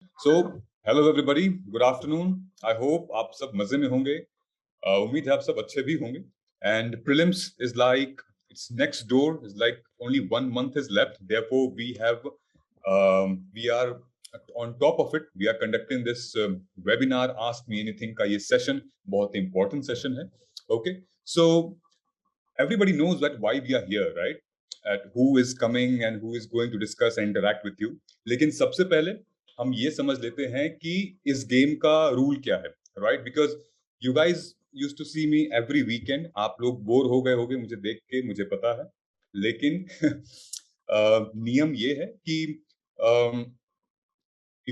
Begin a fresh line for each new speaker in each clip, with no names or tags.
So, hello everybody. Good afternoon. I hope आप सब मजे में होंगे. उम्मीद है आप सब अच्छे भी होंगे. And prelims is like it's next door. It's like only 1 month is left. Therefore, we are on top of it. We are conducting this webinar. Ask Me Anything का ये session बहुत important session है. Okay. So everybody knows that why we are here, right? At who is coming and who is going to discuss and interact with you. लेकिन सबसे पहले हम ये समझ लेते हैं कि इस गेम का रूल क्या है, right? Because you guys use to see me every weekend. आप लोग बोर हो गए होगे मुझे देख के, मुझे पता है. लेकिन नियम ये है कि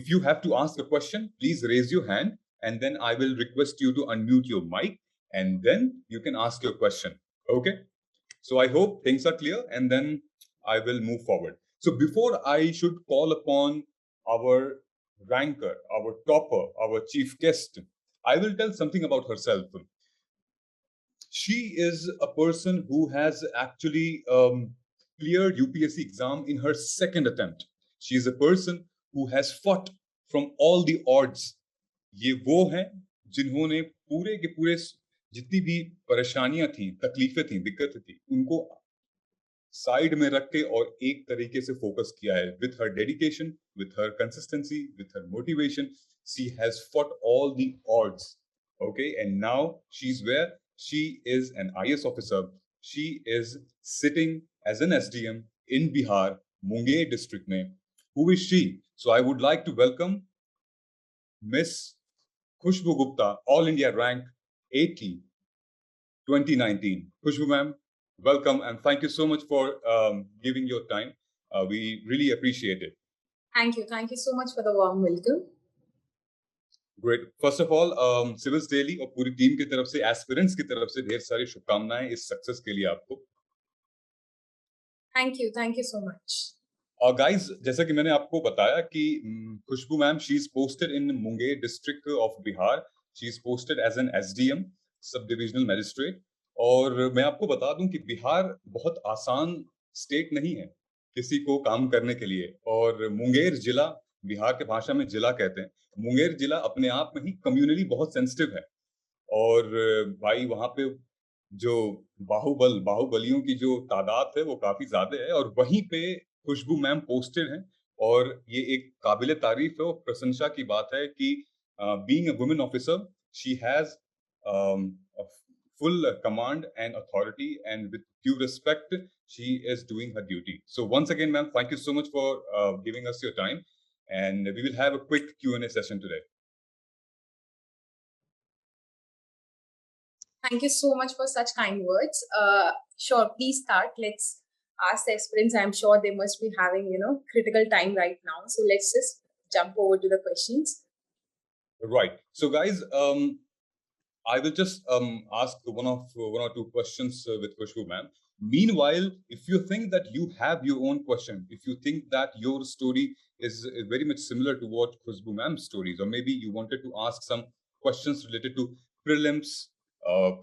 if you have to ask a question, please raise your hand and then I will request you to unmute your mic and then you can ask your question. Okay? So I hope things are clear and then I will move forward. So before I should call upon our ranker, our topper, our chief guest, I will tell something about herself. She is a person who has actually cleared UPSC exam in her second attempt. She is a person who has fought from all the odds. ये वो हैं जिन्होंने पूरे के पूरे जितनी भी परेशानियां थी, तकलीफें थी, दिक्कतें थी, उनको साइड में रख के और एक तरीके से फोकस किया है. With her dedication, with her consistency, with her motivation, she has fought all the odds. Okay, and now she's where she is an IS officer. She is sitting as an SDM in Bihar, Munger district mein. Who is she? So I would like to welcome Miss Khushbu Gupta, All India rank 80, 2019. Khushbu ma'am, welcome and thank you so much for giving your time. We really appreciate it.
Thank you. Thank you so much for the warm welcome.
Great. First of all, civils daily और पूरी team की तरफ से, aspirants की तरफ से ढेर सारी शुभकामनाएं इस सक्सेस के लिए आपको.
Thank you so much.
और गाइस, जैसा कि मैंने आपको बताया कि Khushboo ma'am, she is posted in Munger district of Bihar. She is posted as an SDM, sub divisional magistrate. और मैं आपको बता दूं कि बिहार बहुत आसान स्टेट नहीं है किसी को काम करने के लिए. और मुंगेर जिला, बिहार के भाषा में जिला कहते हैं, मुंगेर जिला अपने आप में ही कम्युनली बहुत सेंसिटिव है. और भाई वहां पे जो बाहुबलियों की जो तादाद है वो काफी ज्यादा है. और वहीं पे खुशबू मैम पोस्टेड हैं. और ये एक काबिले तारीफ है और प्रशंसा की बात है कि being a women officer, she has full command and authority, and with due respect, she is doing her duty. So once again, ma'am, thank you so much for giving us your time, and we will have a quick Q&A session today.
Thank you so much for such kind words. Sure, please start. Let's ask the aspirants. I'm sure they must be having, critical time right now. So let's just jump over to the questions.
Right. So guys, I will just ask one or two questions with Khushbu ma'am. Meanwhile, if you think that you have your own question, if you think that your story is very much similar to what Khushbu ma'am's stories, or maybe you wanted to ask some questions related to prelims,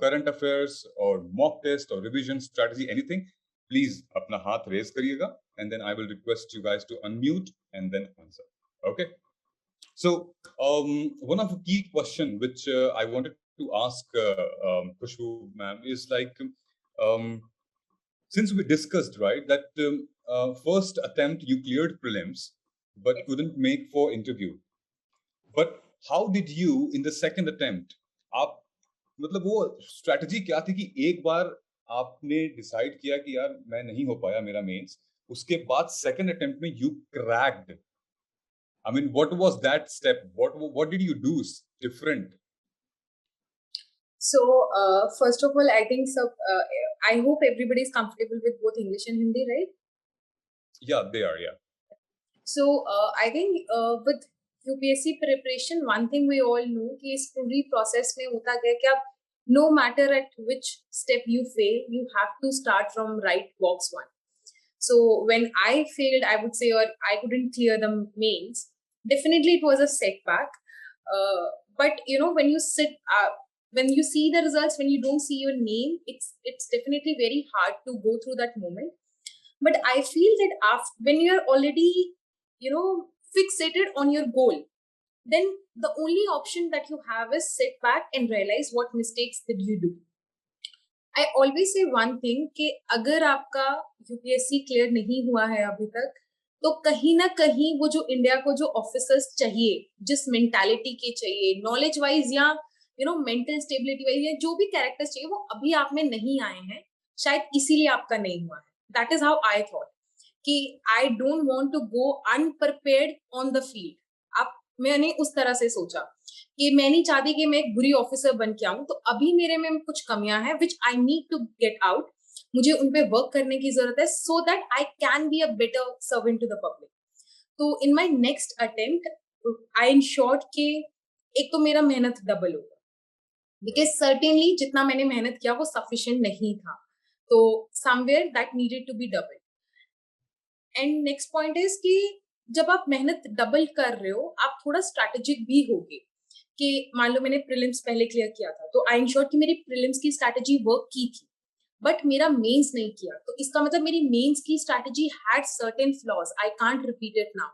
current affairs, or mock test, or revision strategy, anything, please अपना हाथ raise करिएगा, and then I will request you guys to unmute and then answer. Okay. So one of the key question which I wanted to ask Khushbu ma'am is like, since we discussed, right, that first attempt you cleared prelims but couldn't make for interview. But how did you in the second attempt, आप मतलब वो strategy क्या थी कि एक बार आपने decide किया कि यार मैं नहीं हो पाया मेरा मेंस, उसके बाद second attempt में you cracked. I mean, what was that step? What did you do different?
So, first of all, I think so. I hope everybody is comfortable with both English and Hindi, right?
Yeah, they are. Yeah.
So, I think with UPSC preparation, one thing we all know कि इस पूरी process में होता क्या है कि आप no matter at which step you fail, you have to start from right box one. So when I failed, I would say, or I couldn't clear the mains, definitely it was a setback. But when you when you see the results, when you don't see your name, it's definitely very hard to go through that moment. But I feel that when you're already, fixated on your goal, then the only option that you have is sit back and realize what mistakes did you do. I always say one thing कि अगर आपका UPSC clear नहीं हुआ है अभी तक, तो कहीं ना कहीं वो जो इंडिया को जो ऑफिसर्स चाहिए, जिस मेंटालिटी के चाहिए, नॉलेज वाइज या मेंटल स्टेबिलिटी वाइज, या जो भी कैरेक्टर्स चाहिए, वो अभी आप में नहीं आए हैं, शायद इसीलिए आपका नहीं हुआ है. That is how I thought कि I don't want to go unprepared on the field. आप मैंने उस तरह से सोचा कि मैं नहीं चाहती कि मैं एक बुरी ऑफिसर बन के आऊं, तो अभी मेरे में कुछ कमियां हैं which I need to get out. मुझे उन पे वर्क करने की जरूरत है so that I can be a better servant to the public. तो in my next attempt I ensured कि एक तो मेरा मेहनत डबल होगा, बिकॉज सर्टेनली जितना मैंने मेहनत किया वो सफिशिएंट नहीं था, तो somewhere that needed to be double. And next point is कि जब आप मेहनत डबल कर रहे हो, आप थोड़ा स्ट्रैटेजिक भी होगे. कि मान लो मैंने प्रीलिम्स पहले क्लियर किया था, तो आई इंश्योर कि मेरी प्रीलिम्स की स्ट्रैटेजी वर्क की थी, बट मेरा मेंस नहीं किया, तो इसका मतलब मेरी मेंस की strategy had certain flaws, I can't repeat it now.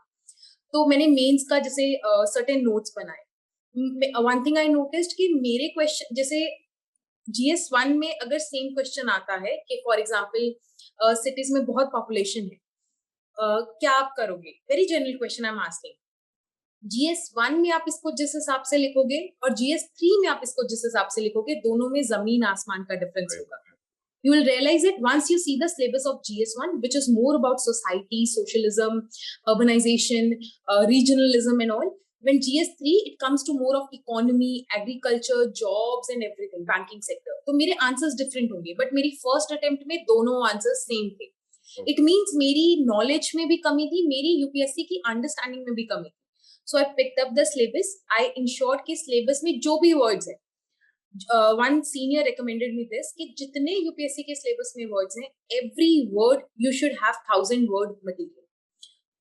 तो मैंने मेंस का जैसे सर्टेन नोट्स बनाए. वन थिंग आई नोटिस्ड कि मेरे क्वेश्चन जैसे GS1 में अगर सेम क्वेश्चन आता है कि फॉर एग्जाम्पल सिटीज में बहुत पॉपुलेशन है, क्या आप करोगे, very general question I am asking. GS1 में आप इसको जिस हिसाब से लिखोगे और GS3 में आप इसको जिस हिसाब से लिखोगे, दोनों में जमीन आसमान का डिफरेंस होगा. You will realize it once you see the syllabus of GS1, which is more about society, socialism, urbanization, regionalism and all. When GS3, it comes to more of economy, agriculture, jobs and everything, banking sector. तो मेरे answers different होंगे, but मेरी first attempt में दोनों answers same थे. It means मेरी knowledge में भी कमी थी, मेरी UPSC की understanding में भी कमी थी. So I picked up the syllabus. I ensured कि syllabus में जो भी words है, one senior recommended me this कि जितने यूपीएससी के सिलेबस में वर्ड्स हैं, every word you should have 1,000 word material.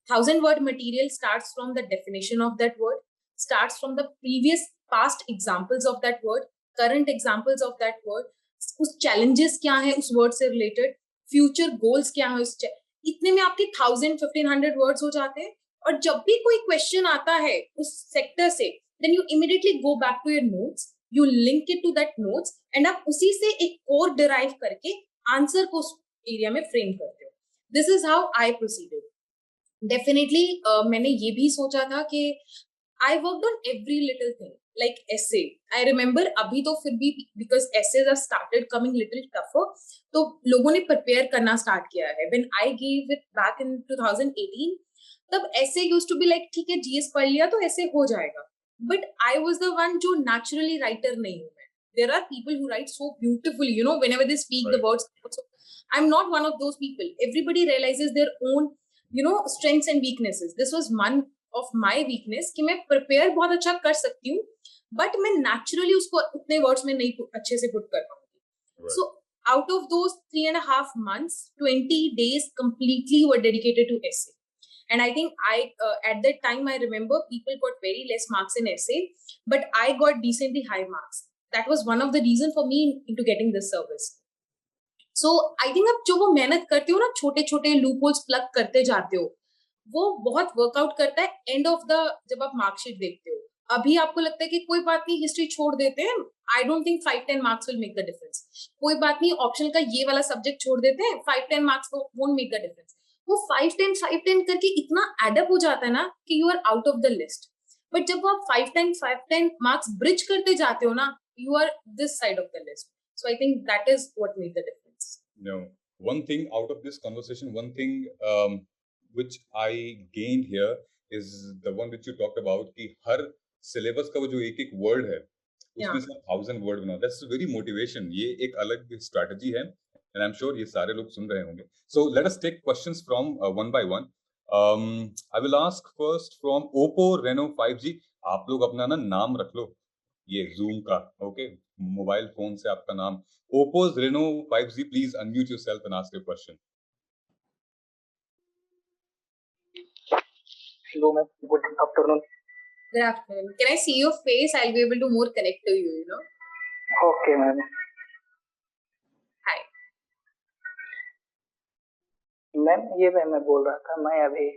1,000 word material starts from the definition of that word, starts from the previous past examples of that word, current examples of that word, उस challenges क्या है उस word से related, future goals क्या है इतने में आपके 1,000-1,500 words हो जाते हैं. और जब भी कोई क्वेश्चन आता है उस सेक्टर से, then you immediately go back to your notes, you link it to that notes, and आप उसी से एक कोर derive करके आंसर को उस एरिया में फ्रेम करते हो. This is how I proceeded. Definitely मैंने ये भी सोचा था कि I worked on every little thing like essay. I remember अभी तो फिर भी because essays are started coming little tougher, तो लोगों ने प्रिपेयर करना स्टार्ट किया है. When I give it back in 2018, तब essay used to be like ठीक है GS पढ़ लिया तो essay हो जाएगा, but I was the one जो नेचुरली राइटर नहीं हूं मैं. There are people who write so beautifully, whenever they speak the words. So, I'm not one of those people. Everybody realizes their own, strengths and weaknesses. This was one of my weakness कि मैं prepare बहुत अच्छा कर सकती हूँ, but मैं naturally उसको उतने words में नहीं अच्छे से put कर पाऊंगी. So, out of those 3.5 months, 20 days completely were dedicated to essay. And I think at that time, I remember people got very less marks in essay, but I got decently high marks. That was one of the reasons for me into getting this service. So I think आप जो वो मेहनत करते हो ना, छोटे छोटे loop holes plug करते जाते हो, वो बहुत वर्कआउट करता है एंड ऑफ द जब आप मार्कशीट देखते हो. अभी आपको लगता है कि कोई बात नहीं, हिस्ट्री छोड़ देते हैं, I don't think 5-10 marks will make the difference. कोई बात नहीं, ऑप्शनल का ये वाला सब्जेक्ट छोड़ देते हैं, 5-10 marks won't make the difference. वो 5-10 करके इतना एडअप हो जाता है ना कि you are out of the list. But जब आप 5-10 मार्क्स ब्रिज करते जाते हो ना, you are this side of the list. So I think that is what make the difference.
No, one thing out of this conversation, one thing which I gained here is the one which you talked about कि हर syllabus का वो जो एक word है, उसमें से 1,000 word बना. That's very motivation. ये एक अलग strategy है, and I'm sure ये सारे लोग सुन रहे होंगे. So let us take questions from one by one. I will ask first from Oppo Reno 5G. आप लोग अपना ना नाम रख लो, ये Zoom का, okay? मोबाइल फोन से आपका नाम. Oppo's Reno 5G, please unmute yourself and ask your question.
Hello, ma'am. Good afternoon.
Good afternoon. Can I see your face? I'll be able to more connect to you,
Okay, ma'am.
Hi.
Ma'am ये मैं बोल रहा था, मैं अभी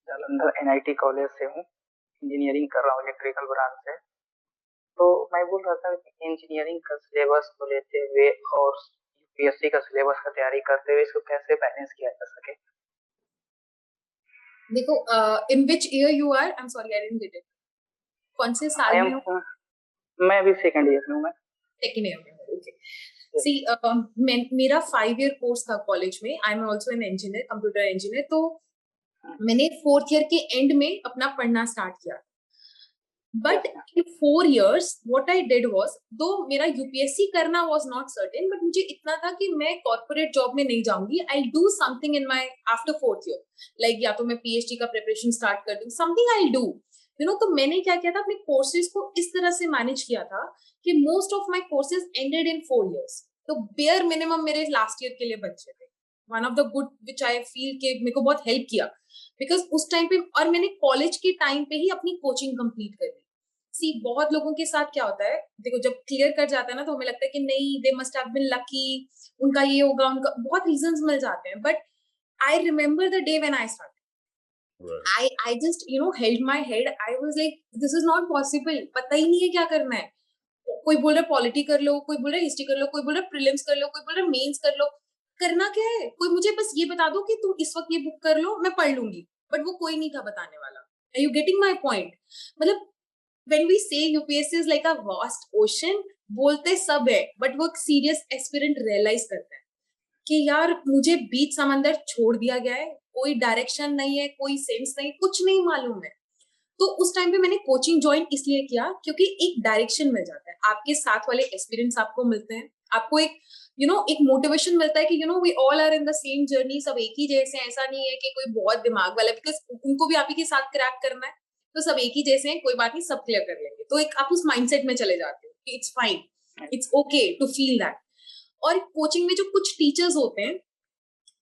Jalandhar NIT college से हूँ. Engineering कर रहा हूँ इलेक्ट्रिकल ब्रांच से। तो मैं बोल रहा था कि इंजीनियरिंग का सिलेबस को लेते हुए और यूपीएससी का सिलेबस का तैयारी करते हुए इसको कैसे बैलेंस किया जा सके।
देखो, in which year you are? I am sorry, I didn't get it. कौन से साल में हो?
मैं अभी सेकंड ईयर में हूँ। मैं
सेकंड ईयर में हूँ. ओके. सी, मेरा 5 year कोर्स था कॉलेज में. I am also an engineer, computer engineer. तो मैंने 4th year के एंड में अपना पढ़ना स्टार्ट किया. But in 4 years what I did was, दो मेरा यूपीएससी करना was not certain, बट मुझे इतना था कि मैं कॉर्पोरेट जॉब में नहीं जाऊंगी. I'll do something in my after 4th year, like या तो मैं पीएचडी का प्रिपरेशन स्टार्ट कर दूं, something I'll do. तो मैंने क्या किया था, अपने कोर्सेज को इस तरह से मैनेज किया था कि most of my courses ended in 4 years. तो बेयर मिनिमम मेरे लास्ट ईयर के लिए बचे थे. One of the good which I feel के मेरे को बहुत हेल्प किया, बिकॉज उस टाइम पे, और मैंने कॉलेज के टाइम पे ही अपनी कोचिंग कंप्लीट कर ली. सी, बहुत लोगों के साथ क्या होता है, देखो जब क्लियर कर जाता है ना तो हमें लगता है कि नहीं, they must have been lucky, उनका ये होगा, उनका बहुत रीजंस मिल जाते हैं. But I remember the day when I start. I just held my head. I was like, this is not possible. पता ही नहीं है क्या करना है. कोई बोल रहा है पॉलिटी कर लो, कोई बोल रहा है हिस्ट्री कर लो, कोई बोल रहा है प्रीलिम्स कर लो, कोई बोल रहा है मेंस कर लो. करना क्या है? कोई मुझे बस ये बता दो कि तुम इस वक्त ये बुक कर लो, मैं पढ़ लूंगी. बट वो कोई नहीं था बताने वाला. Are you getting my point? मतलब when we say UPSC is like a vast ocean, बोलते सब है, बट वो एक सीरियस एस्पिरेंट रियलाइज करता है कि यार मुझे बीच समंदर छोड़ दिया गया है, कोई डायरेक्शन नहीं है, कोई सेंस नहीं, कुछ नहीं मालूम है. तो उस टाइम पे मैंने कोचिंग ज्वाइन इसलिए किया क्योंकि एक डायरेक्शन मिल जाता है, आपके साथ वाले एक्सपीरियंस आपको मिलते हैं, आपको एक एक मोटिवेशन मिलता है कि we all are in the same journey, सब एक ही जैसे हैं. ऐसा नहीं है कि कोई बहुत दिमाग वाला है, बिकॉज उनको भी आप ही के साथ क्रैक करना है, तो सब एक ही जैसे हैं, कोई बात नहीं, सब क्लियर कर लेंगे. तो एक आप उस माइंडसेट में चले जाते हो कि it's fine, it's okay to feel that. और कोचिंग में जो कुछ टीचर्स होते हैं,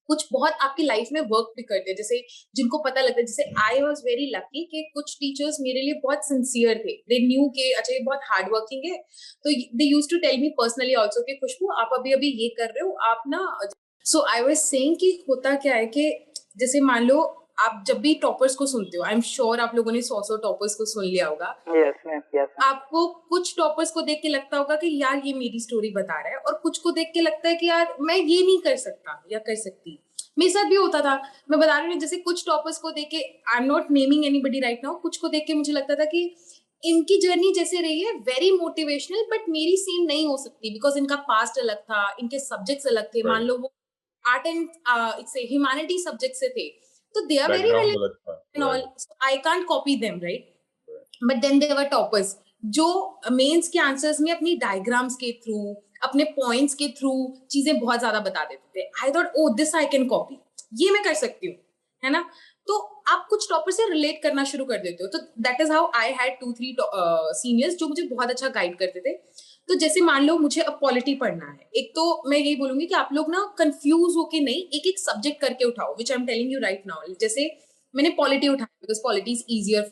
कुछ बहुत आपकी लाइफ में वर्क भी करते हैं, जैसे जिनको पता लगता है. जैसे आई वॉज वेरी लकी कि कुछ टीचर्स मेरे लिए बहुत सिंसियर थे. दे न्यू के अच्छा ये बहुत हार्ड वर्किंग है, तो they used to tell me personally also कि खुशबू आप अभी अभी ये कर रहे हो, आप ना. सो आई वाज सेइंग कि होता क्या है कि जैसे मान लो आप जब भी टॉपर्स को सुनते हो, आई एम श्योर आप लोगों ने 100 टॉपर्स को सुन लिया होगा. आपको कुछ टॉपर्स को देख के लगता होगा कि यार ये मेरी स्टोरी बता रहा है, और कुछ को देख के लगता है कि यार मैं ये नहीं कर सकता या कर सकती. मेरे साथ भी होता था. मैं बता रही हूँ, जैसे कुछ टॉपर्स को देख के, I am not naming anybody right now, कुछ को देख के मुझे लगता था कि इनकी जर्नी जैसे रही है वेरी मोटिवेशनल, बट मेरी सेम नहीं हो सकती, बिकॉज इनका पास्ट अलग था, इनके सब्जेक्ट्स अलग थे. मान लो वो आर्ट एंड ह्यूमैनिटी सब्जेक्ट से थे, तो they are very and all, I can't copy them, right? But then they were toppers जो मेंस के आंसर्स में अपनी डायग्राम्स के थ्रू, अपने पॉइंट्स के थ्रू चीजें बहुत ज्यादा बता देते थे. I thought O this I can copy, ये मैं कर सकती हूँ, है ना? तो आप कुछ टॉपर से रिलेट करना शुरू कर देते हो. तो that is how I had 2-3 seniors जो मुझे बहुत अच्छा गाइड करते थे. तो जैसे मान लो मुझे अब पॉलिटी पढ़ना है, एक तो मैं यही बोलूंगी कि आप लोग ना कंफ्यूज होके नहीं, एक एक सब्जेक्ट करके उठाओ, which I am telling you right now. जैसे मैंने पॉलिटी उठाया because polity is easier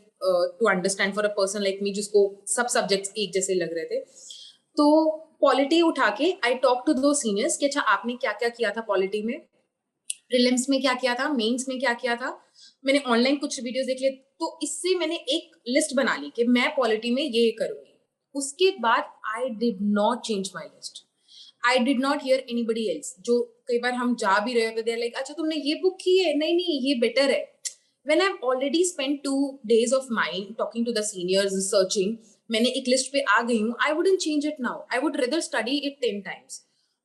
to understand for a person like me, जिसको सब सब्जेक्ट्स एक जैसे लग रहे थे. तो पॉलिटी उठा के आई टॉक टू दो सीनियर्स कि अच्छा आपने क्या क्या किया था पॉलिटी में, प्रीलिम्स में क्या किया था, मेंस में क्या किया था. मैंने ऑनलाइन कुछ वीडियोस देख लिए, तो इससे मैंने एक लिस्ट बना ली कि मैं पॉलिटी में ये करूंगी. उसके बाद I did not change my list. I did not here anybody else. जो कई बार हम जा भी रहे होते, दे आर लाइक अच्छा तुमने ये बुक की है, नहीं नहीं ये बेटर है. When I've already spent 2 days of mine talking to the seniors, researching, मैंने एक लिस्ट पे आ गई हूँ, I wouldn't change it now. I would rather study it 10 times.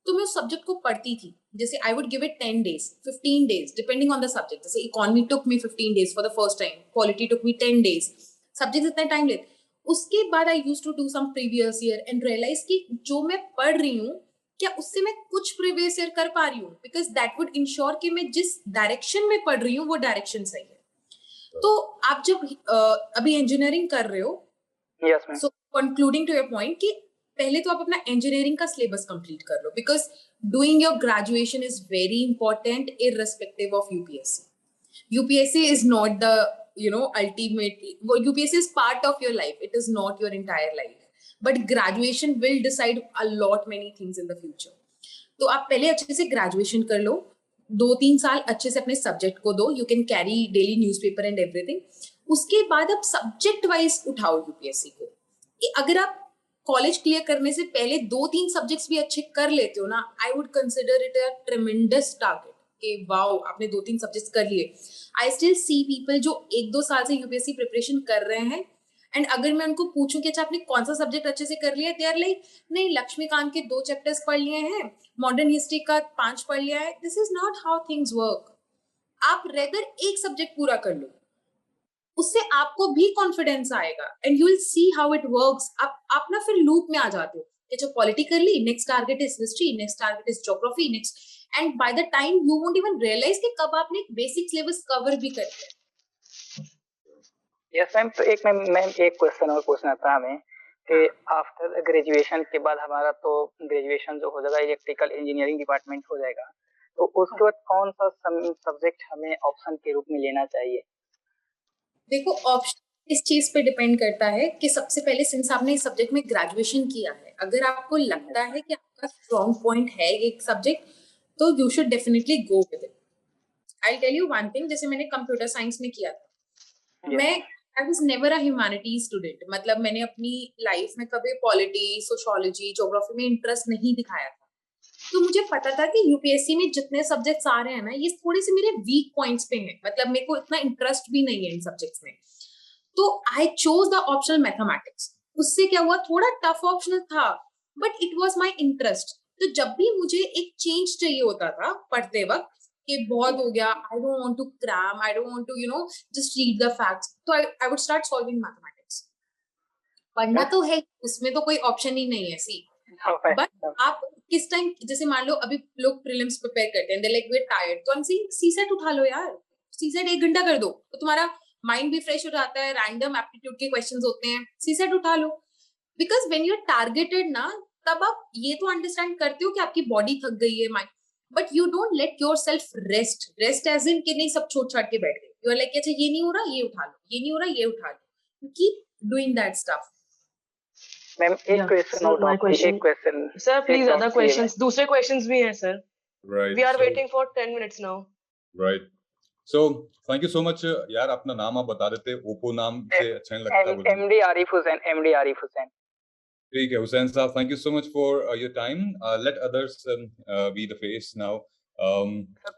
तो मैं उस सब्जेक्ट को पढ़ती थी. जैसे I would give it 10 days, 15 days, depending on the subject. जैसे economy took me 15 days for the first time, polity took me 10 days. Subject इतना time लेते. उसके बाद I used to do some previous year and realize कि जो मैं पढ़ रही हूँ, क्या उससे मैं कुछ प्रीवियस ईयर कर पा रही हूँ, बिकॉज दैट वुड इंश्योर कि मैं जिस डायरेक्शन में पढ़ रही हूँ वो डायरेक्शन सही है. तो आप जब अभी इंजीनियरिंग कर रहे हो, सो कंक्लूडिंग टू योर पॉइंट कि पहले तो आप अपना इंजीनियरिंग का सिलेबस कंप्लीट कर लो, because doing your graduation is very important irrespective of UPSC. UPSC is not the ultimate, UPSC is part of your life, it is not your entire life, but graduation will decide a lot many things in the future. तो आप पहले अच्छे से graduation कर लो, 2-3 साल अच्छे से अपने सब्जेक्ट को दो, you can carry daily newspaper and everything. उसके बाद आप सब्जेक्ट वाइज उठाओ यूपीएससी को। अगर आप कॉलेज क्लियर करने से पहले 2-3 सब्जेक्ट्स भी अच्छे कर लेते हो ना, I would consider it a ट्रेमेंडस target कि वाओ आपने 2-3 सब्जेक्ट्स कर लिए। आई स्टिल सी पीपल जो 1-2 साल से यूपीएससी प्रिपरेशन कर रहे हैं, एंड अगर मैं उनको पूछूं कि अच्छा आपने कौन सा सब्जेक्ट अच्छे से कर लिया, दे आर लाइक नहीं लक्ष्मीकांत के 2 चैप्टर्स पढ़ लिए हैं, मॉडर्न हिस्ट्री का 5 पढ़ लिया है। This is not how things work. आप रेगुलर एक सब्जेक्ट पूरा कर लो, उससे आपको भी कॉन्फिडेंस आएगा and you will see how it works. आप ना फिर लूप में आ जाते हो कि जो पॉलिटी कर ली, next target is history, next target is geography, next, and by the time you won't even realise कि कब आपने एक बेसिक सिलेबस कवर भी कर लिया।
यस मैम, तो एक मैम एक क्वेश्चन और पूछना था हमें कि आफ्टर ग्रेजुएशन के बाद हमारा तो ग्रेजुएशन जो हो जाएगा इलेक्ट्रिकल इंजीनियरिंग डिपार्टमेंट हो जाएगा, तो उसके बाद कौन सा सब्जेक्ट हमें ऑप्शन के रूप में लेना चाहिए?
देखो ऑप्शन इस चीज पे डिपेंड करता है कि सबसे पहले सिंस आपने इस सब्जेक्ट में ग्रेजुएशन किया है, अगर आपको लगता है कि आपका स्ट्रॉन्ग पॉइंट है एक सब्जेक्ट, तो you should definitely go with it. I tell you one thing, जैसे मैंने कंप्यूटर साइंस में किया था, मैं I was never a humanities student, मतलब मैंने अपनी लाइफ में कभी पॉलिटी, सोशियोलॉजी, ज्योग्राफी में इंटरेस्ट नहीं दिखाया था। तो मुझे पता था कि यूपीएससी में जितने सब्जेक्ट्स आ रहे हैं ना, ये थोड़े से मेरे वीक पॉइंट्स पे हैं, मतलब मेरे को इतना इंटरेस्ट भी नहीं है इन सब्जेक्ट्स में। तो I chose the optional mathematics. उससे क्या हुआ, थोड़ा टफ ऑप्शनल था but it was my interest. तो जब भी मुझे एक चेंज चाहिए होता था पढ़ते वक्त कि बहुत हो गया, I don't want to cram, I don't want to just read the facts, तो I would start solving mathematics. पढ़ना तो है, उसमें तो कोई ऑप्शन ही नहीं है। सी बट आप किस टाइम, जैसे मान लो अभी लोग प्रीलिम्स प्रिपेयर करते हैं, they like we are tired, तो हम सीसेट उठा लो यार, सीसेट 1 घंटा कर दो तो तुम्हारा माइंड भी फ्रेश हो जाता है, रैंडम एप्टीट्यूड के क्वेश्चंस होते हैं, सीसेट उठा लो। Because when you are targeted ना, तब आप ये तो अंडरस्टैंड करते हो कि आपकी बॉडी थक गई है, mind, but you don't let yourself rest as in कि नहीं सब छोड़ छाड़ के बैठ गए। यू आर लाइक अच्छा ये नहीं हो रहा, ये उठा लो, ये नहीं हो रहा, ये उठा लो, you keep doing that stuff.
Ma'am एक क्वेश्चन और एक question
sir, please other questions, दूसरे क्वेश्चंस भी हैं sir.
Right.
We are
So,
waiting for 10 minutes now.
right. So, thank you so much. यार अपना नाम आप बता देते, ओप्पो नाम से अच्छा नहीं लगता बोलने में।
एमडी आरिफ हुसैन।
ठीक है हुसैन साहब, thank you so much for your time. Let others be the face now.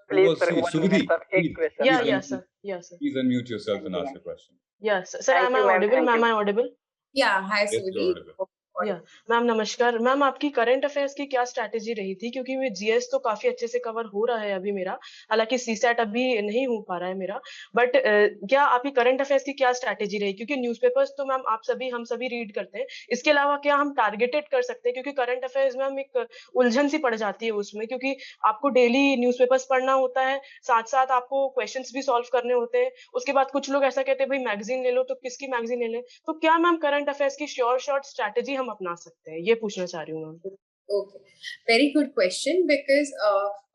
Please sir,
Suvidi,
एक question.
Yeah, sir.
please unmute yourself
Thank
and
you,
ask
ma'am.
your question.
Yes, sir. Am
Thank
I
you, ma'am.
audible?
Thank
Ma'am,
you.
am I audible?
Yeah, hi
Yes, you're
Suvidi.
audible.
या ma'am नमस्कार। Ma'am आपकी current affairs की क्या strategy रही थी, क्योंकि मैं GS तो काफी अच्छे से कवर हो रहा है अभी मेरा, हालांकि सीसैट अभी नहीं हो पा रहा है मेरा, बट क्या आपकी करंट अफेयर्स की क्या स्ट्रैटेजी रही? क्योंकि न्यूज़पेपर्स तो मैम हम सभी रीड करते हैं, इसके अलावा क्या हम टारगेटेड कर सकते हैं? क्योंकि करंट अफेयर्स मैम एक उलझन सी पड़ जाती है उसमें, क्योंकि आपको डेली न्यूज़पेपर्स पढ़ना होता है, साथ साथ आपको क्वेश्चंस भी सॉल्व करने होते हैं। उसके बाद कुछ लोग ऐसा कहते हैं भाई मैगजीन ले लो, तो किसकी मैगजीन ले लें? तो क्या मैम करंट अफेयर्स की शॉर्ट स्ट्रैटेजी हम अपना सकते हैं? ये पूछना चाह रही हूँ ma'am.
Okay, very good question. Because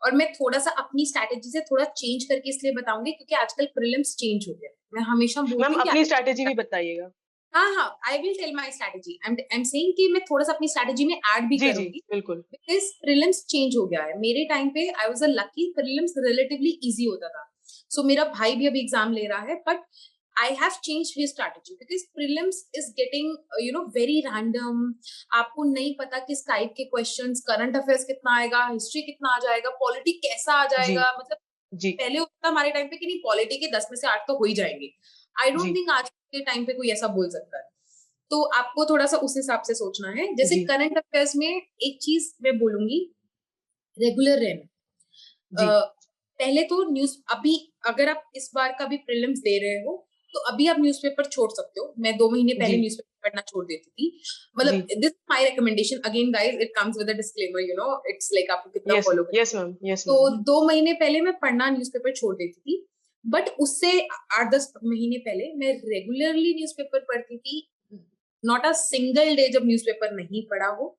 और मैं थोड़ा सा अपनी स्ट्रैटेजी से थोड़ा चेंज करके इसलिए बताऊंगी क्योंकि आजकल प्रीलिम्स चेंज हो गया। मैं हमेशा बोलती
मैम
हूँ
अपनी स्ट्रैटेजी भी बताइएगा।
हाँ, I will tell my strategy. I am saying कि मैं थोड़ा सा अपनी स्ट्रैटेजी में ऐड भी
जी
करूंगी
बिल्कुल।
बिकॉज प्रीलिम्स चेंज हो गया है। मेरे टाइम पे I was a lucky, prelims relatively easy होता था। सो मेरा भाई भी अभी एग्जाम ले रहा है, but I have changed his strategy because prelims is getting very random. आपको नहीं पता किस टाइप के क्वेश्चंस, करंट अफेयर्स कितना आएगा, हिस्ट्री कितना आ जाएगा, पॉलिटी कैसा आ जाएगा। मतलब
जी
पहले होता हमारे टाइम पे कि नहीं पॉलिटी के 10 में से 8 तो हो ही जाएंगे। आई डोंट थिंक आज के टाइम पे कोई ऐसा बोल सकता है। तो आपको थोड़ा सा उस हिसाब से सोचना है। जैसे करंट अफेयर्स में एक चीज मैं बोलूंगी, रेगुलर रहना। पहले तो न्यूज, अभी अगर आप इस बार का भी प्रीलिम्स दे रहे हो तो अभी आप न्यूज़पेपर छोड़ सकते हो। मैं 2 महीने पहले न्यूज़पेपर पढ़ना छोड़ देती थी। मतलब this my recommendation, again guys it comes with a disclaimer, it's like आपको कितना फॉलो करना।
Yes ma'am, yes.
तो 2 महीने पहले मैं पढ़ना न्यूज़पेपर छोड़ देती थी, बट उससे 8-10 महीने पहले मैं रेगुलरली न्यूज़पेपर पढ़ती थी। नॉट अ सिंगल डे जब न्यूज़पेपर नहीं पढ़ा हो।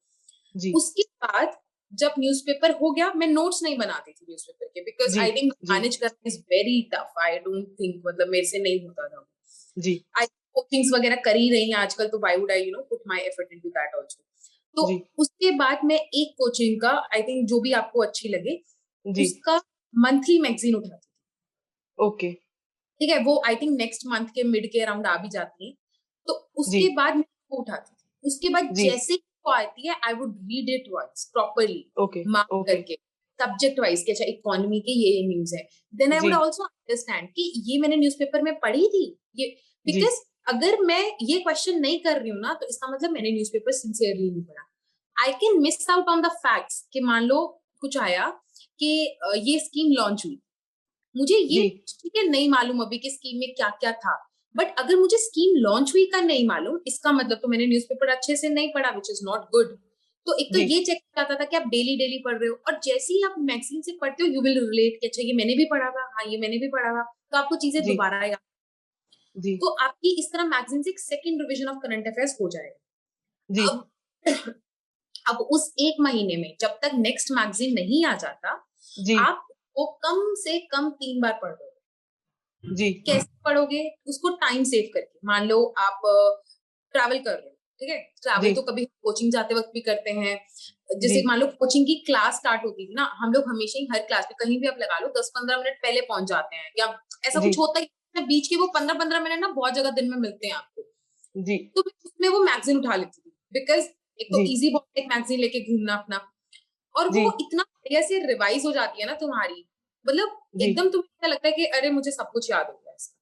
उसके बाद जब न्यूज़पेपर हो गया, मैं नोट्स नहीं बनाती थी न्यूज़पेपर के, बिकॉज आई थिंक मैनेज करना is very tough. I don't think, मतलब मेरे से नहीं होता था जी। आई कोचिंग्स वगैरह कर ही रही हैं आजकल, तो why would I put my effort into that also. तो उसके बाद मैं एक कोचिंग का, आई थिंक जो भी आपको अच्छी लगे, उसका मंथली मैगजीन उठाती थी।
ओके,
ठीक है, वो आई थिंक नेक्स्ट मंथ के मिड के अराउंड आ भी जाती है। तो उसके
जी
बाद मैं वो उठाती थी, उसके बाद
जी
जैसे ही वो आती है I would read it once properly,
okay
mark
okay
करके, सब्जेक्ट वाइज कि अच्छा इकोनॉमी के ये न्यूज है, देन आई
जी
वुड आल्सो अंडरस्टैंड कि ये मैंने न्यूज़पेपर में पढ़ी थी ये,
जी
बिकॉज अगर मैं ये क्वेश्चन नहीं कर रही हूँ ना, तो इसका मतलब मैंने न्यूज़पेपर सिंसियरली नहीं पढ़ा। I can miss out on the facts कि मान लो कुछ आया कि ये स्कीम लॉन्च हुई, मुझे ये
जी
ठीक है नहीं मालूम अभी कि स्कीम में क्या क्या था, बट अगर मुझे स्कीम लॉन्च हुई का नहीं मालूम, इसका मतलब तो मैंने न्यूज़पेपर अच्छे से नहीं पढ़ा, विच इज नॉट गुड। तो एक तो
जी
ये चेक करता था कि आप डेली डेली पढ़ रहे हो, और जैसे ही आप मैगजीन से पढ़ते हो यू विल रिलेट कि अच्छा ये मैंने भी पढ़ा था, हाँ ये मैंने भी पढ़ा था, तो आपको चीजें
जी
दोबारा याद,
जी
तो आपकी इस तरह मैगजीन से एक second revision of current affairs हो
जी
जाएगा। अब अब उस एक महीने में जब तक नेक्स्ट मैगजीन नहीं आ जाता,
जी
आप वो कम से कम 3 बार पढ़ रहे हो।
जी
कैसे पढ़ोगे? उसको टाइम सेव करके, मान लो आप ट्रैवल कर रहे हो, ठीक है, ट्रैवल
जी
तो कभी कोचिंग जाते वक्त भी करते हैं,
जी
जैसे मान लो कोचिंग की क्लास स्टार्ट होती थी ना, हम लोग हमेशा ही हर क्लास में कहीं भी आप लगा लो 10-15 मिनट पहले पहुंच जाते हैं, या ऐसा
जी
कुछ होता है बीच के वो 15-15 मिनट ना बहुत जगह दिन में मिलते हैं आपको,
जी
तो मैं उसमें वो मैगजीन उठा लेती थी, बिकॉज एक तो
जी
इजी बहुत एक मैगजीन लेके घूमना अपना, और
जी
वो इतना बढ़िया से रिवाइज हो जाती है ना तुम्हारी, मतलब
जी
एकदम तुम्हें ऐसा लगता है कि अरे मुझे सब कुछ याद हो गया इसका।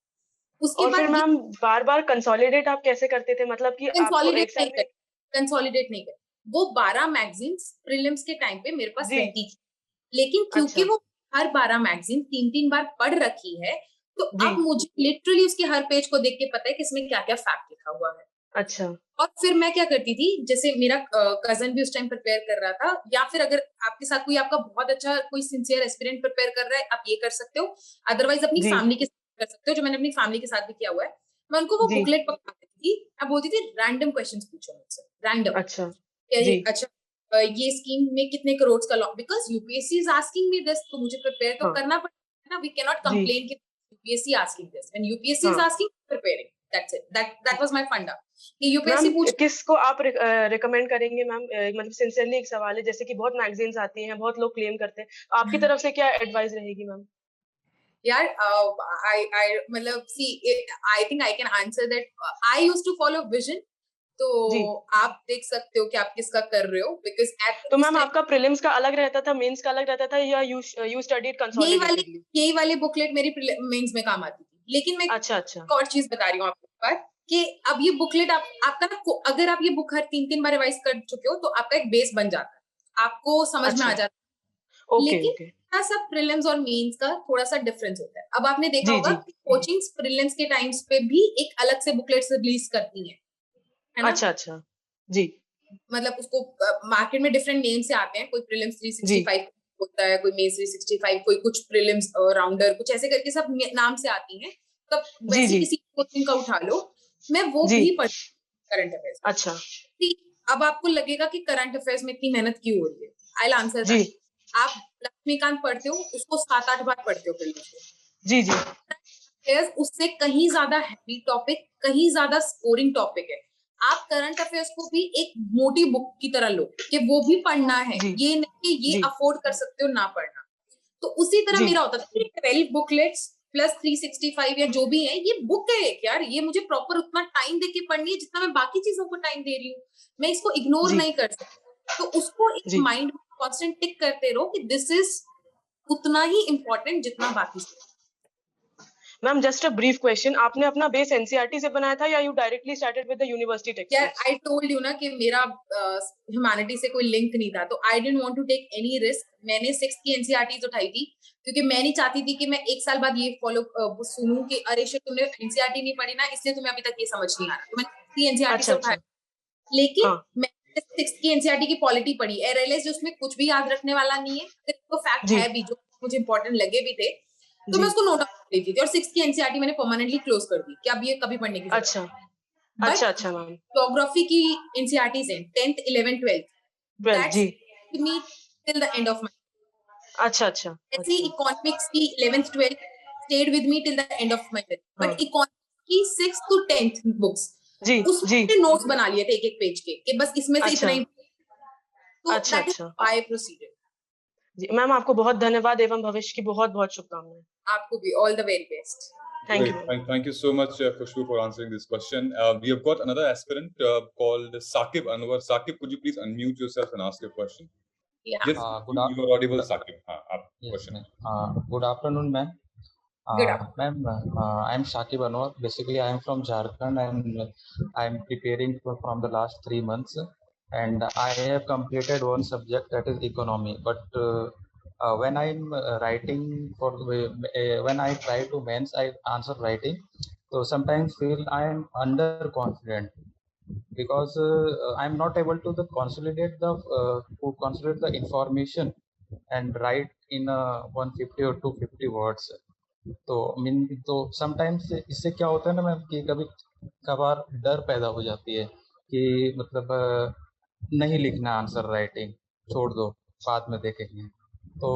उसके
और फिर
बाद ये
मैम बार-बार कंसोलिडेट आप कैसे करते थे? मतलब कि आपको
कंसोलिडेट नहीं
एक्सेल
कर
में
कंसोलिडेट नहीं कर वो 12 मैगजीन्स प्रीलिम्स के टाइम पे मेरे पास
जी,
रहती थी, लेकिन क्योंकि
अच्छा,
वो हर 12 मैगजीन 3-3 बार पढ़ रखी है, तो
जी,
अब मुझे लिटरली उसके हर पेज को देख के पता है कि इसमें क्या-क्या फैक्ट लिखा हुआ है।
अच्छा,
और फिर मैं क्या करती थी, जैसे मेरा कज़न भी उस टाइम प्रिपेयर कर रहा था, या फिर अगर आपके साथ कोई आपका बहुत अच्छा कोई सिंसियर एस्पिरेंट प्रिपेयर कर रहा है, आप ये कर सकते हो। अदरवाइज़ अपनी
जी,
फैमिली के साथ कर सकते हो, जो मैंने अपनी फैमिली के साथ भी किया हुआ है। मैं उनको वो
जी,
बुकलेट पकड़ा देती थी, मैं बोलती थी रैंडम क्वेश्चंस पूछो मुझसे, रैंडम।
अच्छा,
क्या
जी,
ये अच्छा ये स्कीम में कितने करोड़ का law, because UPSC is asking me this, तो मुझे प्रिपेयर तो
हाँ,
करना पड़ेगा ना, वी कैन नॉट
जी,
कंप्लेन कि UPSC asking this, when UPSC is
हाँ।
Asking preparing, that's it, that was my फंडा कि यूपीएससी
मैम
पूछ
किसको आप रिकमेंड करेंगे मैम? मतलब सिंसियरली एक सवाल है, जैसे कि बहुत मैगज़ीन्स आती हैं, बहुत लोग क्लेम करते हैं। आपकी तरफ से क्या एडवाइस रहेगी मैम?
यार आई मतलब see I think I can answer that, I used to follow vision, तो
जी,
आप देख सकते हो कि आप किसका कर रहे हो, बिकॉज़ एट
तो
उस
मैम
टाइम
आपका प्रीलिम्स का अलग रहता था, मेंस का अलग रहता था या यू स्टडीड
यही वाली
कंसोलिडेटेडली?
यही वाली बुकलेट मेरी मेंस में काम आती थी, लेकिन मैं
अच्छा, अच्छा।
एक और चीज बता रही हूँ आपको एक बार, कि अब ये बुकलेट आपका ना अगर आप ये बुक हर 3-3 बार रिवाइज कर चुके हो तो आपका एक बेस बन जाता है, आपको समझ में आ
अच्छा,
जाता है,
ओके,
लेकिन
ओके।
थोड़ा सा प्रीलिम्स और मेंस का थोड़ा सा डिफरेंस होता है। अब आपने देखा
जी,
होगा
जी।
कि कोचिंग्स प्रीलिम्स के टाइम्स पे भी एक अलग से बुकलेट्स रिलीज करती हैं, है ना?
अच्छा, अच्छा। जी,
मतलब उसको मार्केट में डिफरेंट नेम से आते हैं, कोई प्रीलिम्स
जी।
365 होता है, कोई मेंस 365, कोई कुछ प्रीलिम्स राउंडर, कुछ ऐसे करके सब नाम से आती हैं। तब
जी,
वैसे
जी।
किसी कोचिंग का उठा लो, मैं वो
जी,
भी पढ़ करंट अफेयर्स।
अच्छा।
अब आपको लगेगा कि करंट अफेयर्स में इतनी मेहनत क्यों हो रही है? आई विल आंसर
जी।
दैट। आप लक्ष्मीकांत पढ़ते हो, उसको 7-8 बार पढ़ते हो प्रीलिम्स में।
जी, जी।
अफेयर्स उससे कहीं ज्यादा हैवी टॉपिक, कहीं ज्यादा स्कोरिंग टॉपिक है। आप करंट अफेयर्स को भी एक मोटी बुक की तरह लो कि वो भी पढ़ना है,
जी,
ये नहीं कि ये
जी,
अफोर्ड कर सकते हो ना पढ़ना। तो उसी तरह
जी,
मेरा होता था कि 12 बुकलेट्स प्लस 365 या जो भी है, ये बुक है एक यार, ये मुझे प्रॉपर उतना टाइम देके पढ़नी है जितना मैं बाकी चीजों को टाइम दे रही हूँ, मैं इसको इग्नोर
जी,
नहीं कर सकती। तो उसको एक
जी।
माइंड में कॉन्स्टेंट टिक करते रहो कि दिस इज उतना ही इम्पोर्टेंट जितना बाकी सब।
Ma'am just a brief question, आपने अपना बेस एनसीईआरटी से बनाया था या you directly started with the university text
यार
बुक्स?
आई टोल्ड यू ना कि मेरा ह्यूमैनिटी से कोई लिंक नहीं था, तो I didn't want to take any risk. मैंने 6th की एनसीईआरटीज उठाई थी क्योंकि मैं नहीं चाहती थी कि मैं एक साल बाद ये फॉलो सुनूं कि अरे शिट तुमने एनसीईआरटी नहीं पढ़ी ना, इसलिए तुम्हें अभी तक ये समझ नहीं आ रहा। तो मैंने 6th की एनसीईआरटी
अच्छा,
से उठाया,
अच्छा।
लेकिन
हाँ।
मैंने 6th की एनसीईआरटी की पॉलिटी पढ़ी, आई रियलाइज उसमें कुछ भी याद रखने वाला नहीं है, सिर्फ तो फैक्ट
जी,
है भी जो मुझे इंपॉर्टेंट लगे भी थे, तो मैं
जी।
उसको नोट डाउन कर लेती थी। और 6th की एनसीईआरटी मैंने परमानेंटली क्लोज कर दी कि अब ये कभी पढ़ने की जरूरत
अच्छा।
नहीं।
अच्छा,
बट
अच्छा मैम।
ज्योग्राफी की एनसीईआरटीज़ हैं 10th 11th 12th,
12
दैट्स
जी।
with me till the end of my,
अच्छा, अच्छा,
ऐसे
अच्छा।
इकोनॉमिक्स की 11th 12th stayed with me till the end of my life,
हाँ।
बट इकोनॉमिक्स की 6th to 10th बुक्स
जी,
उसमें
जी।
मैंने नोट्स बना लिए थे एक एक पेज के कि बस इसमें से इतना
अच्छा,
ही, तो
अच्छा,
दैट इज
अच्छा।
आई प्रोसीडेड।
जी, मैम आपको बहुत धन्यवाद एवं भविष्य की बहुत-बहुत शुभकामनाएँ।
आपको भी all the very best.
Thank you.
Great. Thank you so much, Khushbu, for answering this question. We have got another aspirant called Saqib Anwar. Saqib, could you please unmute yourself and ask your question?
Yeah.
Yes, you are audible, Saqib.
Yes,
Question.
good afternoon, ma'am.
Good afternoon.
Ma'am, I'm Shakib Anwar. Basically, I am from Jharkhand and I'm preparing from the last 3 months. And I have completed one subject, that is economy. But when I'm writing when I try to mains, I answer writing. So sometimes feel I am underconfident because I'm not able to consolidate the information and write in 150 or 250 words. तो sometimes इससे क्या होता है ना ma'am कि कभी कभार डर पैदा हो जाती है कि मतलब नहीं लिखना आंसर राइटिंग छोड़ दो बाद में देखेंगे तो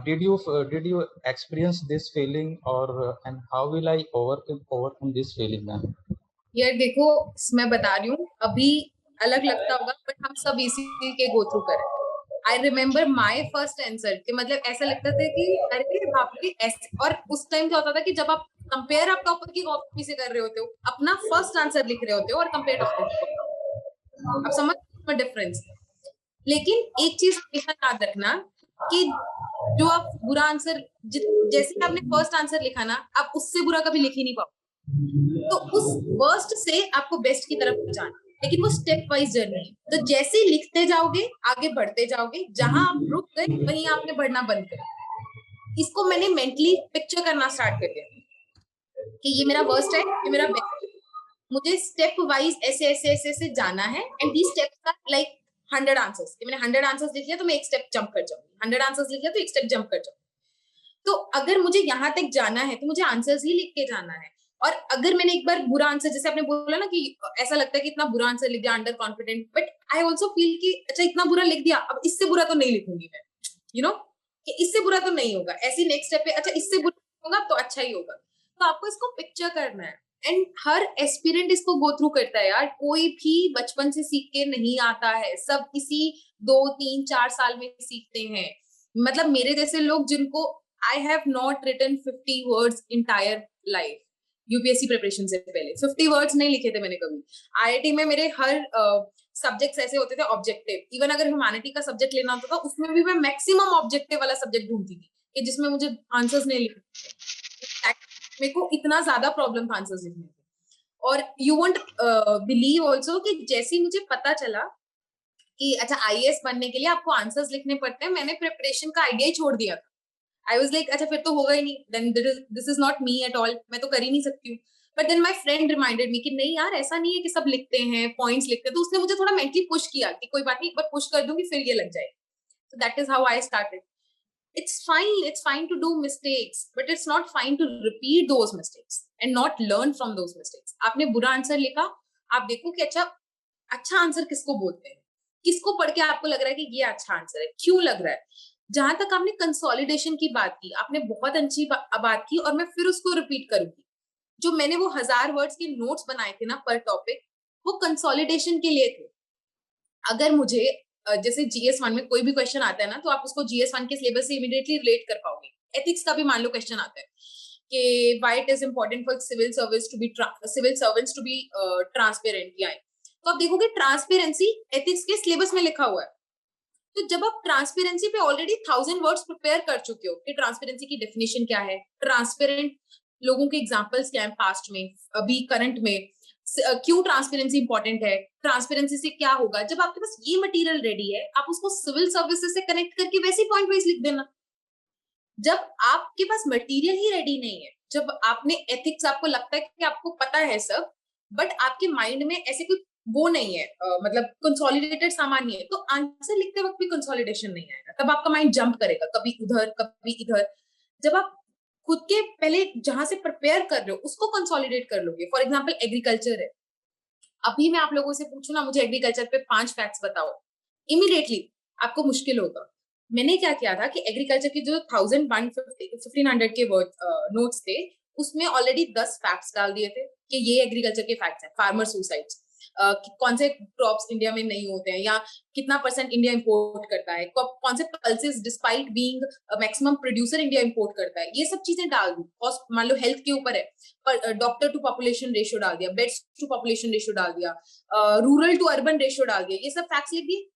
did you experience this feeling और and how will I overcome this feeling ma'am?
यार देखो, मैं बता रही हूँ, अभी अलग लगता होगा बट हम सब इसी के गो थ्रू करें। I remember my first answer कि मतलब ऐसा लगता था कि अरे बाप रे ऐसे। और उस टाइम क्या होता था कि जब आप कंपेयर आप टॉपर की कॉपी से कर रहे होते हो, अपना फर्स्ट आंसर लिख रहे होते हो और कंपेयर टॉपर, आप समझ डिफरेंस। लेकिन एक चीज हमेशा याद रखना कि जो आप बुरा आंसर जैसे आपने फर्स्ट आंसर लिखा ना, आप उससे बुरा कभी लिख ही नहीं पाओ। तो उस वर्स्ट से आपको बेस्ट की तरफ जाना, लेकिन वो स्टेप वाइज जर्नी है। तो जैसे ही लिखते जाओगे आगे बढ़ते जाओगे, जहां आप रुक गए वहीं आपने बढ़ना बंद कर। इसको मैंने मेंटली पिक्चर करना स्टार्ट कर दिया कि ये मेरा वर्स्ट है, ये मेरा बेस्ट है। मुझे स्टेप वाइज ऐसे ऐसे ऐसे ऐसे जाना है and the steps are like 100 answers. मैंने 100 आंसर्स लिख लिया तो मैं एक स्टेप जंप कर जाऊंगी, 100 आंसर्स लिख लिया तो एक स्टेप जंप कर जाऊंगी। तो अगर मुझे यहाँ तक जाना है तो मुझे आंसर्स ही लिख के जाना है। और अगर मैंने एक बार बुरा आंसर, जैसे आपने बोला ना कि ऐसा लगता है कि इतना बुरा आंसर लिख दिया, under confident, but I also feel कि अच्छा इतना बुरा लिख दिया, अब इससे बुरा तो नहीं लिखूंगी मैं, यू नो कि इससे बुरा तो नहीं होगा। ऐसी नेक्स्ट स्टेप पे अच्छा इससे बुरा होगा तो अच्छा ही होगा। तो आपको इसको पिक्चर करना है एंड हर एस्पिरेंट इसको गो थ्रू करता है यार। कोई भी बचपन से सीख के नहीं आता है, सब इसी 2, 3, 4 साल में सीखते हैं। मतलब मेरे जैसे लोग जिनको I have not written 50 words entire life, UPSC preparation से पहले 50 वर्ड्स नहीं लिखे थे मैंने कभी। आईआईटी में मेरे हर सब्जेक्ट्स ऐसे होते थे ऑब्जेक्टिव। इवन अगर ह्यूमैनिटी का सब्जेक्ट लेना होता था उसमें भी मैं मैक्सिमम ऑब्जेक्टिव वाला सब्जेक्ट ढूंढती थी कि जिसमें मुझे आंसर्स नहीं लिखने। मेरे को इतना ज्यादा प्रॉब्लम था आंसर्स लिखने में। और यू वोंट बिलीव ऑल्सो कि जैसे ही मुझे पता चला कि अच्छा आईएएस बनने के लिए आपको आंसर्स लिखने पड़ते हैं, मैंने प्रिपरेशन का आइडिया ही छोड़ दिया था। आई वाज लाइक अच्छा फिर तो होगा ही नहीं, then this is not me at all, मैं तो कर ही नहीं सकती हूँ। But then my friend reminded me कि नहीं यार ऐसा नहीं है कि सब लिखते हैं, पॉइंट्स लिखते हैं। तो उसने मुझे थोड़ा मेंटली पुश किया कि कोई बात नहीं, एक बार पुश कर दूंगी फिर ये लग जाएगा। So that is how I started. It's fine to do mistakes, but it's not fine to repeat those mistakes and not learn from those mistakes. आपने बुरा आंसर लिखा, आप देखो कि अच्छा आंसर किसको बोलते हैं, किसको पढ़ के आपको लग रहा है कि ये अच्छा आंसर है, क्यों लग रहा है। जहां तक आपने कंसोलिडेशन की बात की, आपने बहुत अच्छी बात की और मैं फिर उसको रिपीट करूंगी। जो मैंने वो 1000 वर्ड्स के नोट्स बनाए थे ना पर टॉपिक, वो कंसोलिडेशन के लिए थे। अगर मुझे जैसे GS1 में कोई भी क्वेश्चन आता है ना, तो आप उसको GS1 के सिलेबस से इमीडिएटली रिलेट कर पाओगे। एथिक्स का भी मान लो क्वेश्चन आता है कि why it is important for civil servants to be transparent, तो आप देखोगे ट्रांसपेरेंसी एथिक्स के सिलेबस में लिखा हुआ है। तो जब आप ट्रांसपेरेंसी पे ऑलरेडी 1000 वर्ड्स प्रिपेयर कर चुके हो कि ट्रांसपेरेंसी की डेफिनेशन क्या है, ट्रांसपेरेंट लोगों के एग्जांपल्स क्या है पास्ट में, अभी करंट में, क्यों ट्रांसपेरेंसी इंपॉर्टेंट है, ट्रांसपेरेंसी से क्या होगा। जब आपके पास ये मटेरियल रेडी है, आप उसको सिविल सर्विसेज से कनेक्ट करके वैसे पॉइंट वाइज लिख देना। जब आपके पास मटेरियल ही रेडी नहीं है, जब आपने एथिक्स आपको लगता है कि आपको पता है सब, बट आपके माइंड में ऐसे कुछ वो नहीं है, मतलब कंसोलिडेटेड सामान नहीं है, तो आंसर लिखते वक्त भी कंसोलिडेशन नहीं आएगा। तब आपका माइंड जंप करेगा कभी उधर कभी इधर। जब आप खुद के पहले जहां से प्रिपेयर कर रहे हो उसको कंसोलिडेट कर लोगे। फॉर एग्जांपल एग्रीकल्चर है, अभी मैं आप लोगों से पूछूं ना मुझे एग्रीकल्चर पे 5 फैक्ट्स बताओ, इमीडिएटली आपको मुश्किल होगा। मैंने क्या किया था कि एग्रीकल्चर के जो 1500 के नोट्स थे, उसमें ऑलरेडी 10 फैक्ट्स डाल दिए थे कि ये एग्रीकल्चर के फैक्ट्स हैं। फार्मर सुसाइड्स, कौन से क्रॉप्स इंडिया में नहीं होते हैं, या कितना % इंडिया इंपोर्ट करता है, कौन से pulses despite being maximum producer India import करता है, ये सब चीजें डाल दूं। मान लो हेल्थ के ऊपर है, पर डॉक्टर टू पॉपुलेशन रेशियो डाल दिया, बेड्स टू पॉपुलेशन रेशियो डाल दिया, रूरल टू अर्बन रेशियो डाल दिया, ये सब फैक्ट्स लिख दिए।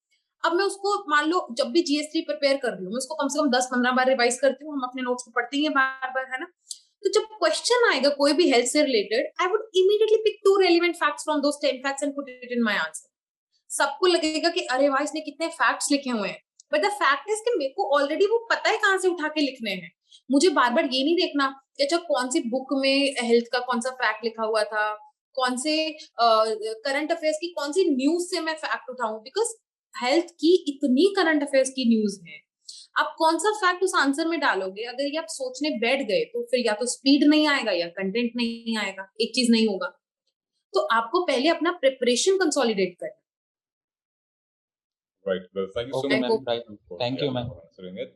अब मैं उसको मान लो जब भी GS3 प्रिपेयर कर रही हूँ, मैं उसको कम से कम 10-15 बार रिवाइज करती हूँ, हम अपने नोट्स को पढ़ते ही हैं बार बार, है ना। तो जब क्वेश्चन आएगा कोई भी हेल्थ से related, I would immediately pick 2 relevant facts from those 10 facts and put it in my answer. सबको लगेगा कि अरे वाह, इसने कितने फैक्ट्स लिखे हुए हैं, बट द फैक्ट इज कि मेरे को ऑलरेडी वो पता है कहाँ से उठा के लिखने हैं। मुझे बार बार ये नहीं देखना कि अच्छा कौन सी बुक में हेल्थ का कौन सा फैक्ट लिखा हुआ था, कौन से करंट अफेयर्स की कौन सी न्यूज से मैं फैक्ट उठाऊं, बिकॉज हेल्थ की इतनी करंट अफेयर्स की न्यूज है। आप कौन सा फैक्ट उस आंसर में डालोगे, अगर ये आप सोचने बैठ गए तो फिर या तो स्पीड नहीं आएगा या कंटेंट नहीं आएगा, एक चीज नहीं होगा। तो आपको पहले अपना प्रिपरेशन कंसोलिडेट करना।
Right. Well, thank you so
Okay,
much.
ma'am. Right.
for-
Thank you, ma'am.
for answering it.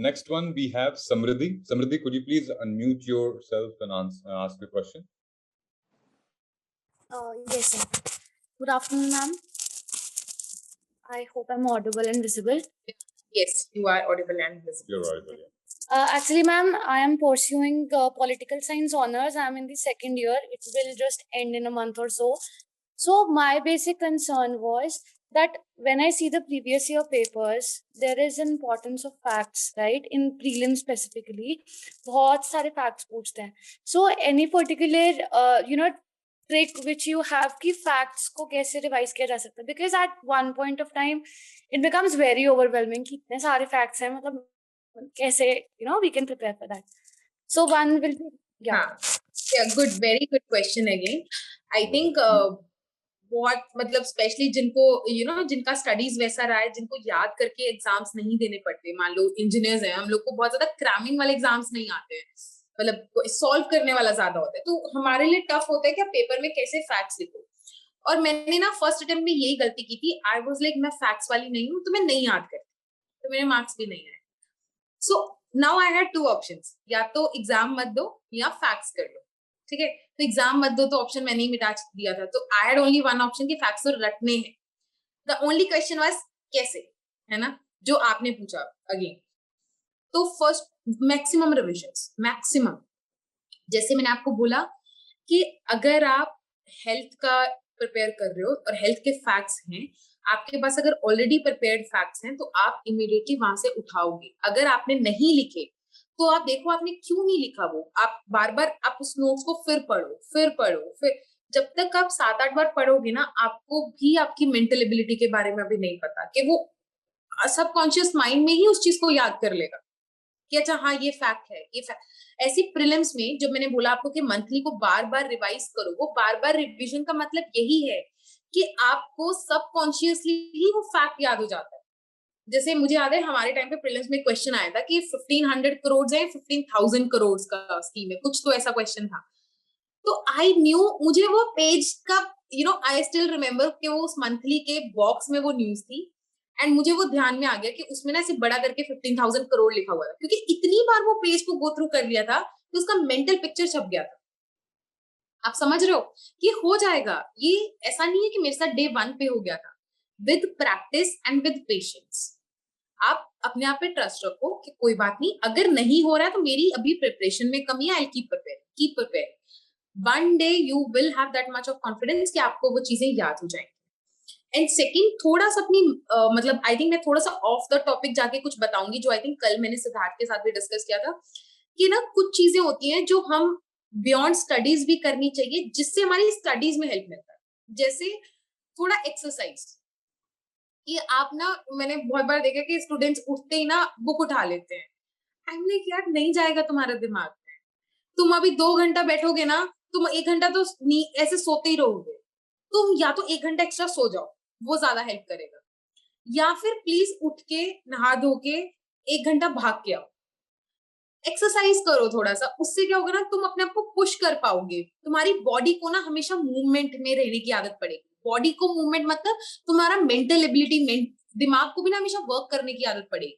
Next one, we have Samriddhi. Samriddhi, could you please unmute yourself and ask your question?
Yes, sir. Good afternoon, ma'am. I hope I'm audible and visible.
Yes, you are audible and visible.
You're audible. Yeah.
Actually, ma'am, I am pursuing political science honors. I'm in the second year. It will just end in a month or so. So my basic concern was that when I see the previous year papers, there is an importance of facts, right? In prelims specifically, बहुत सारे facts पूछते हैं. So any particular, trick which you have कि facts को कैसे revise किया जा सकता है? Because at one point of time, it becomes very overwhelming कि इतने सारे facts हैं, मतलब कैसे we can prepare for that. So one will be
yeah, good, very good question again. I think बहुत मतलब स्पेशली जिनको जिनका स्टडीज वैसा रहा है, जिनको याद करके एग्जाम्स नहीं देने पड़ते, मान लो इंजीनियर्स हैं, हम लोग को बहुत ज्यादा क्रैमिंग वाले एग्जाम्स नहीं आते हैं, मतलब सॉल्व करने वाला ज्यादा होता है, तो हमारे लिए टफ होता है कि आप पेपर में कैसे फैक्ट्स लिखो। और मैंने ना फर्स्ट अटेम्प्ट में यही गलती की थी, आई वाज लाइक मैं फैक्ट्स वाली नहीं हूँ, तो मैं नहीं याद करती, तो मेरे मार्क्स भी नहीं आए। So now I had 2 options, या तो एग्जाम मत दो या फैक्ट्स कर लो, ठीक है। तो एग्जाम मत दो तो ऑप्शन मैंने ही मिटा दिया था, तो आई हैड ओनली 1 ऑप्शन कि फैक्ट्स तो रटने हैं। द ओनली क्वेश्चन वाज कैसे, है ना, जो आपने पूछा अगेन। तो फर्स्ट मैक्सिमम रिविजन्स, मैक्सिमम, जैसे मैंने आपको बोला कि अगर आप हेल्थ का प्रिपेयर कर रहे हो और हेल्थ के फैक्ट्स हैं, आपके पास अगर ऑलरेडी प्रिपेयर्ड फैक्ट्स हैं, तो आप इमीडिएटली वहां से उठाओगे। अगर आपने नहीं लिखे तो आप देखो आपने क्यों नहीं लिखा, वो आप बार बार आप उस नोट्स को फिर पढ़ो, फिर जब तक आप 7-8 बार पढ़ोगे ना, आपको भी आपकी मेंटल एबिलिटी के बारे में अभी नहीं पता, कि वो सबकॉन्शियस माइंड में ही उस चीज को याद कर लेगा कि अच्छा हाँ ये फैक्ट है, ये फैक्ट। ऐसी प्रीलिम्स में जब मैंने बोला आपको कि मंथली को बार बार रिवाइज करो, वो बार बार रिविजन का मतलब यही है कि आपको सबकॉन्शियसली ही वो फैक्ट याद हो जाता है। जैसे मुझे याद है हमारे टाइम पे प्रीलिम्स में क्वेश्चन आया था कि 1500 करोड़ है 15,000 करोड़ का स्कीम है, कुछ तो ऐसा क्वेश्चन था। तो आई न्यू, मुझे वो पेज का आई स्टिल रिमेम्बर कि वो उस मंथली के बॉक्स में वो न्यूज थी, एंड मुझे वो ध्यान में आ गया कि उसमें ना ऐसे बड़ा करके 15,000 करोड़ लिखा हुआ था, क्योंकि इतनी बार वो पेज को गो थ्रू कर लिया था तो उसका मेंटल पिक्चर छप गया था। आप समझ रहे हो कि हो जाएगा, ये ऐसा नहीं है कि मेरे साथ डे 1 पे हो गया था। With practice and with patience आप अपने आप पे ट्रस्ट रखो कि कोई बात नहीं, अगर नहीं हो रहा है तो मेरी अभी प्रिपरेशन में कमी है, I keep prepare. One day you will have that much of confidence कि आपको वो चीजें याद हो जाएंगी। एंड सेकंड, थोड़ा सा अपनी मतलब आई थिंक मैं थोड़ा सा ऑफ द टॉपिक जाके कुछ बताऊंगी, जो आई थिंक कल मैंने सिद्धार्थ के साथ भी डिस्कस किया था, कि ना कुछ चीजें होती हैं जो हम बियॉन्ड स्टडीज भी करनी चाहिए, जिससे हमारी स्टडीज में हेल्प मिलता है। जैसे थोड़ा एक्सरसाइज, कि आप ना, मैंने बहुत बार देखा कि स्टूडेंट्स उठते ही ना बुक उठा लेते हैं। आई एम लाइक यार नहीं जाएगा तुम्हारा दिमाग में, तुम अभी 2 घंटा बैठोगे ना, तुम 1 घंटा तो ऐसे सोते ही रहोगे। तुम या तो 1 घंटा एक्स्ट्रा सो जाओ, वो ज्यादा हेल्प करेगा, या फिर प्लीज उठ के नहा धो के 1 घंटा भाग के आओ, एक्सरसाइज करो थोड़ा सा। उससे क्या होगा ना, तुम अपने आप को पुश कर पाओगे, तुम्हारी बॉडी को ना हमेशा मूवमेंट में रहने की आदत पड़ेगी। बॉडी को मूवमेंट मतलब तुम्हारा मेंटल एबिलिटी, दिमाग को भी ना हमेशा वर्क करने की आदत पड़ेगी,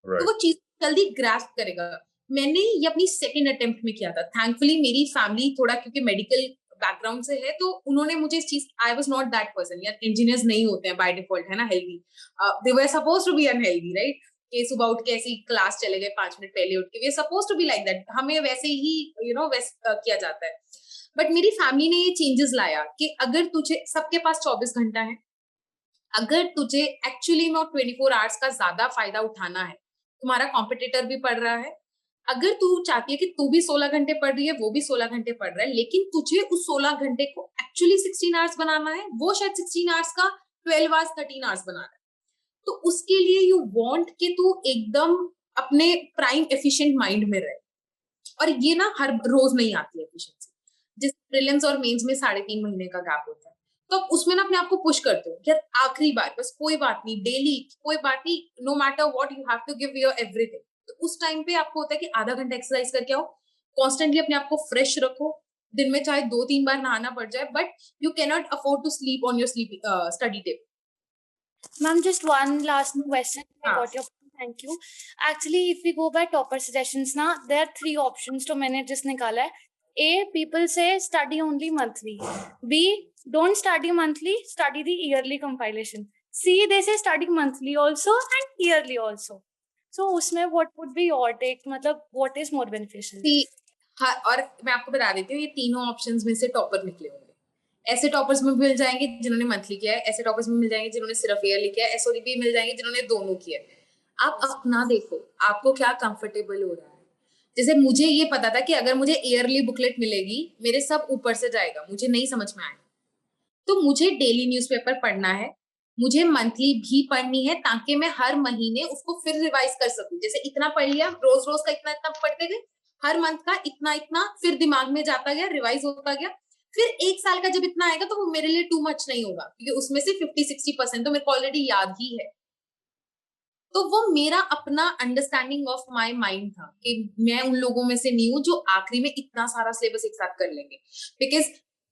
तो वो चीज जल्दी ग्रास्प करेगा। मैंने ये अपनी सेकंड अटेम्प्ट में किया था। थैंकफुली मेरी फैमिली थोड़ा, क्योंकि मेडिकल बैकग्राउंड से है, तो उन्होंने मुझे इस चीज, I was not that person, यार इंजीनियर्स नहीं होते हैं बाय डिफॉल्ट, है ना, healthy, they were suppose to be unhealthy, right, कि सुबह उठ के ऐसी क्लास चले गए 5 मिनट पहले उठ के, we are suppose to be like that, हमें वैसे ही वैसे किया जाता है। बट मेरी फैमिली ने ये चेंजेस लाया कि अगर तुझे, सबके पास 24 घंटा है, अगर तुझे एक्चुअली में 24 आवर्स का ज्यादा फायदा उठाना है, तुम्हारा कॉम्पिटिटर भी पढ़ रहा है, अगर तू चाहती है कि तू भी 16 घंटे पढ़ रही है, वो भी 16 घंटे पढ़ रहा है, लेकिन तुझे उस 16 घंटे को एक्चुअली 16 आवर्स बनाना है, वो शायद 16 आवर्स का 12 आवर्स 13 आवर्स बनाना है, तो उसके लिए यू वांट कि तू एकदम अपने प्राइम एफिशिएंट माइंड में रहे, और ये ना हर रोज नहीं आती है एफिशिएंसी, जिस प्रीलिम्स और मेंस में 3.5 महीने का गैप होता है, तो अब उसमें ना अपने आप को पुश करते हो, यार आखिरी बार, बस कोई बात नहीं, डेली कोई बात नहीं, no matter what, you have to give your everything. तो उस टाइम पे आपको होता है कि आधा घंटा एक्सरसाइज करके आओ, कॉन्स्टेंटली अपने आप को फ्रेश रखो, दिन में चाहे 2-3 बार नहाना पड़ जाए, but you can not afford to sleep on your sleep study table.
Ma'am, just one last question. I
हाँ.
got your point. Thank you. Actually, if we go by topper suggestions now, there are 3 options to मैंने just निकाला है. A, people say study only monthly. B, don't study monthly, study the yearly compilation. C, they say study monthly also and yearly also. So उसमें what would be your take? मतलब what is more beneficial?
हाँ, और मैं आपको बता देती हूँ, ये तीनों ऑप्शंस में से टॉपर निकले होंगे। ऐसे टॉपर्स में मिल जाएंगे जिन्होंने मंथली किया है, ऐसे टॉपर्स में मिल जाएंगे जिन्होंने सिर्फ ईयरली किया है, एसओडी भी मिल जाएंगे जिन्होंने दोनों किया है। आप अपना देखो, आपको क्या कंफर्टेबल हो रहा है। जैसे मुझे ये पता था कि अगर मुझे ईयरली बुकलेट मिलेगी, मेरे सब ऊपर से जाएगा, मुझे नहीं समझ में आएगा, तो मुझे डेली न्यूज़पेपर पढ़ना है, मुझे मंथली भी पढ़नी है, ताकि मैं हर महीने उसको फिर रिवाइज कर सकूं। जैसे इतना पढ़ लिया, रोज रोज का इतना इतना पढ़ते गए, हर मंथ का इतना इतना फिर दिमाग में जाता गया, रिवाइज होता गया, फिर 1 साल का जब इतना आएगा तो वो मेरे लिए टू मच नहीं होगा, क्योंकि उसमें से 50-60% तो मेरे को ऑलरेडी याद ही है। तो वो मेरा अपना अंडरस्टैंडिंग ऑफ माय माइंड था कि मैं उन लोगों में से नहीं हूँ जो आखिरी में इतना सारा सिलेबस एक साथ कर लेंगे, बिकॉज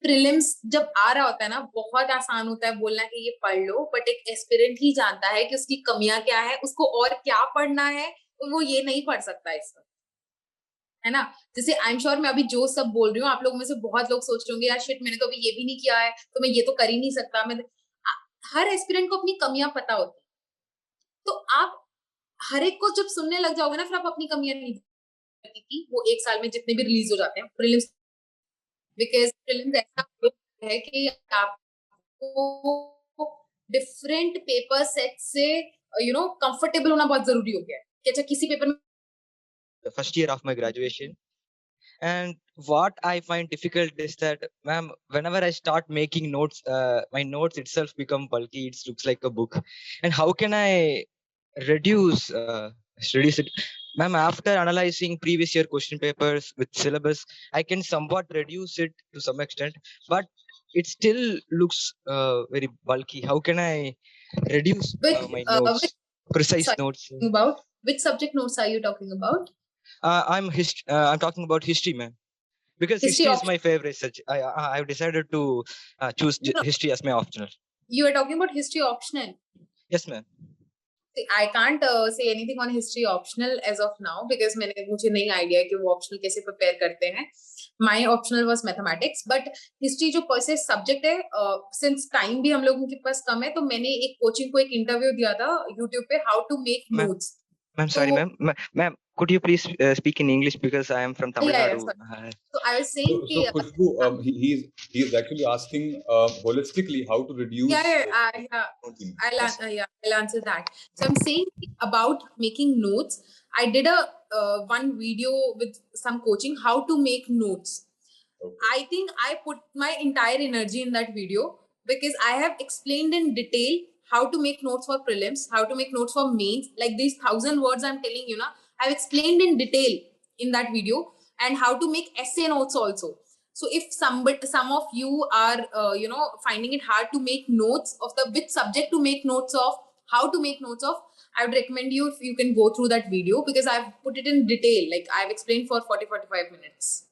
प्रीलिम्स जब आ रहा होता है ना, बहुत आसान होता है बोलना कि ये पढ़ लो, बट एक एस्पिरेंट ही जानता है कि उसकी कमियां क्या है, उसको और क्या पढ़ना है, तो वो ये नहीं पढ़ सकता इसका, है ना। जैसे आई एम श्योर मैं अभी जो सब बोल रही हूँ, आप लोगों में से बहुत लोग सोच रहे होंगे, यार शिट, मैंने तो अभी ये भी नहीं किया है, तो मैं ये तो कर ही नहीं सकता। हर एस्पिरेंट को अपनी कमियां पता होती है, तो आप हर एक को जब सुनने लग जाओगे ना, फिर आप अपनी कमियां नहीं की वो 1 साल में जितने भी रिलीज हो जाते हैं प्रीलिम्स, बिकॉज प्रीलिम्स ऐसा है कि आपको डिफरेंट पेपर सेट से कंफर्टेबल होना बहुत जरूरी हो गया है कि अच्छा किसी पेपर में
the first year of my graduation, and what I find difficult is that, ma'am, whenever I start making notes, my notes itself become bulky. It looks like a book, and how can I reduce it, ma'am? After analyzing previous year question papers with syllabus, I can somewhat reduce it to some extent, but it still looks very bulky. How can I reduce my notes, precise notes?
About which subject notes are you talking about?
I'm talking about history, ma'am, because history is my favorite subject. I've decided to choose history as my optional.
You are talking about history optional?
Yes, ma'am.
I can't say anything on history optional as of now, because मुझे नहीं idea कि वो optional कैसे prepare करते हैं। My optional was mathematics, but history जो per se subject है, since time भी हम लोगों के पास कम है, तो मैंने एक coaching को एक interview दिया था YouTube पे, how to make notes.
Ma'am, sorry, ma'am, could you please speak in English, because I am from Tamil Nadu.
So I was saying
so Khushbu, he is actually asking holistically how to reduce.
I'll answer that. So I'm saying about making notes. I did a one video with some coaching how to make notes. Okay. I think I put my entire energy in that video, because I have explained in detail how to make notes for prelims, how to make notes for mains, like these 1,000 words I'm telling you now, I've explained in detail in that video, and how to make essay notes also. So if some of you are finding it hard to make notes of which subject to make notes of, how to make notes of, I would recommend you if you can go through that video, because I've put it in detail, like I've explained for 40-45 minutes.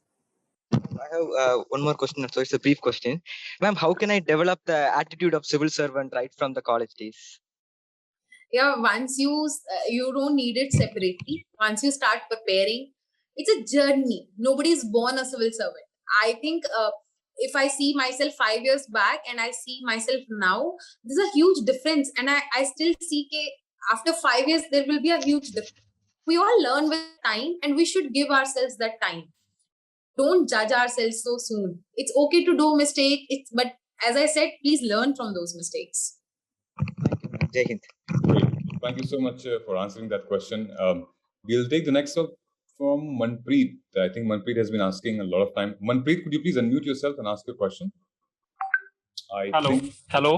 I have one more question, so it's a brief question. Ma'am, how can I develop the attitude of civil servant right from the college days?
Yeah, once you don't need it separately. Once you start preparing, it's a journey. Nobody is born a civil servant. I think if I see myself 5 years back and I see myself now, there's a huge difference. And I still see that after 5 years, there will be a huge difference. We all learn with time, and we should give ourselves that time. Don't judge ourselves so soon. It's okay to do mistake. But as I said, please learn from those mistakes.
Jai Hind.
Great. Thank you so much for answering that question. We'll take the next one from Manpreet. I think Manpreet has been asking a lot of time. Manpreet, could you please unmute yourself and ask your question?
Hello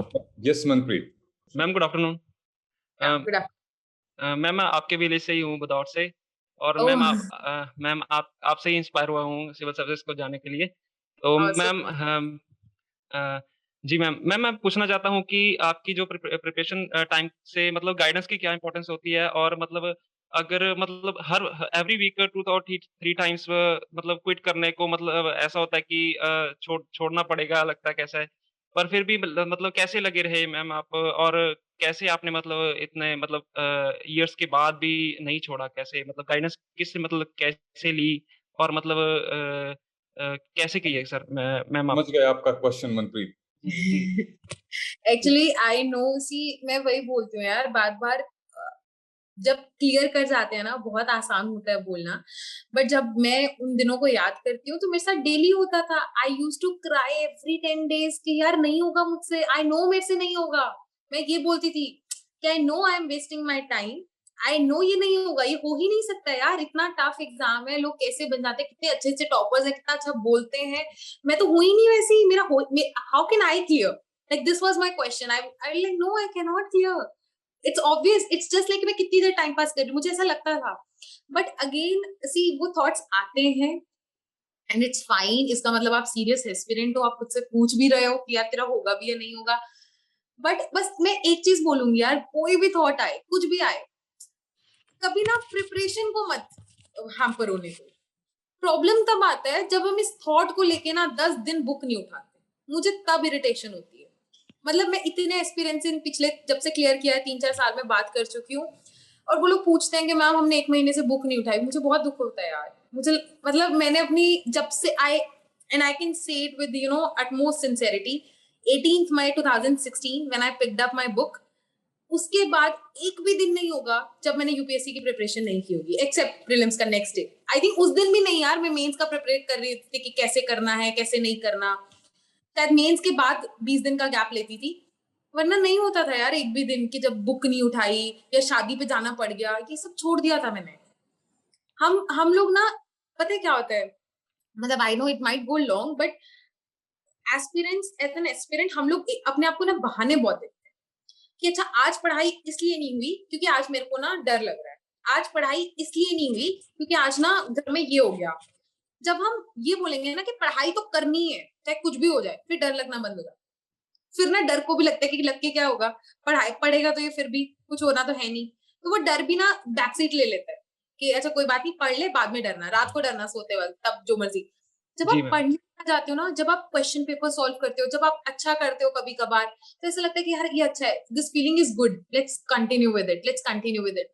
Yes, Manpreet.
Ma'am, good afternoon.
Good afternoon.
Ma'am, मैं आपके village से ही हूँ, बदौर से। और
Oh.
Ma'am आपसे ही inspire हुआ हूँ civil service को जाने के लिए। तो
Awesome.
मैम, जी मैम, मैं पूछना चाहता हूँ कि आपकी जो प्रिपरेशन टाइम से मतलब गाइडेंस की क्या इंपॉर्टेंस होती है, और मतलब अगर मतलब हर एवरी वीक 2 और 3 टाइम्स मतलब क्विट करने को मतलब ऐसा होता है कि छोड़ना पड़ेगा, लगता है कैसा है, पर फिर भी मतलब कैसे लगे रहे मैम आप, और कैसे आपने मतलब इतने मतलब इयर्स के बाद भी नहीं छोड़ा, कैसे मतलब गाइडेंस किससे मतलब कैसे ली, और मतलब कैसे की है सर मैम आप?
समझ गए आपका क्वेश्चन, मनप्रीत।
जी।
एक्चुअली आई नो, सी मैं वही बोलती हूँ यार, बार बार जब क्लियर कर जाते हैं ना, बहुत आसान होता है बोलना, बट जब मैं उन दिनों को याद करती हूँ तो मेरे साथ डेली होता था। I use to cry every 10 days कि यार नहीं होगा मुझसे, आई नो मेरे से नहीं होगा। मैं ये बोलती थी कि I know I am wasting my time, I know ये नहीं होगा, ये हो ही नहीं सकता यार, इतना टफ एग्जाम है, लोग कैसे बन जाते हैं, कितने अच्छे अच्छे टॉपर्स हैं, कितना अच्छा बोलते हैं, मैं तो हूं ही नहीं वैसी, how can I clear, like this was my question. I like no, I can not clear, it's obvious, it's just like मैं कितनी देर टाइम पास कर रही हूँ, मुझे ऐसा लगता था। बट अगेन सी वो थॉट्स आते हैं एंड इट्स फाइन। इसका मतलब आप सीरियस एस्पिरेंट हो, आप खुद से पूछ भी रहे हो कि यार तेरा होगा भी या नहीं होगा। बट बस मैं एक चीज बोलूंगी यार, कोई भी थॉट आए, कुछ भी आए, कभी ना प्रिपरेशन को मत हैम्पर होने दो। प्रॉब्लम तब आता है जब हम इस थॉट को लेके ना 10 दिन बुक नहीं उठाते, मुझे तब इरिटेशन होती है। मतलब मैं इतने एक्सपीरियंस इन पिछले जब से क्लियर किया है 3-4 साल में बात कर चुकी हूँ, और वो लोग पूछते हैं कि मैम हमने 1 महीने से बुक नहीं उठाई, मुझे बहुत दुख होता है यार। मुझे मतलब मैंने अपनी जब से I can say it with you know utmost sincerity, 18th May 2016 when I picked up my book, उसके बाद एक भी दिन नहीं होगा जब मैंने यूपीएससी की प्रिपरेशन नहीं की होगी, एक्सेप्ट प्रीलिम्स का नेक्स्ट डे। आई थिंक उस दिन भी नहीं यार, मैं मेंस का प्रिपेयर कर रही थी कि कैसे करना है कैसे नहीं करना, शायद मेंस के बाद 20 दिन का गैप लेती थी, वरना नहीं होता था यार एक भी दिन की जब बुक नहीं उठाई या शादी पे जाना पड़ गया, ये सब छोड़ दिया था मैंने। हम लोग ना, पता है क्या होता है, मतलब I know it might go long, but aspirants as an aspirant हम लोग अपने आप को ना बहाने बहुत देते हैं कि अच्छा आज पढ़ाई इसलिए नहीं हुई क्योंकि आज मेरे को ना डर लग रहा है, आज पढ़ाई इसलिए नहीं हुई क्योंकि आज ना घर में ये हो गया। जब हम ये बोलेंगे ना कि पढ़ाई तो करनी है चाहे कुछ भी हो जाए, फिर डर लगना बंद हो जाए। फिर ना डर को भी लगता है कि लग के क्या होगा, पढ़ाई पढ़ेगा तो ये फिर भी कुछ होना तो है नहीं, तो वो डर भी ना बैक सीट ले लेता है कि अच्छा कोई बात नहीं, पढ़ ले, बाद में डरना, रात को डरना सोते वक्त, तब जो मर्जी। जब
जी
आप
मैम।
पढ़ने जाते हो ना, जब आप क्वेश्चन पेपर सॉल्व करते हो, जब आप अच्छा करते हो कभी कभार, तो ऐसा लगता है कि यार ये अच्छा है, this feeling is good, let's continue with it, let's continue with it.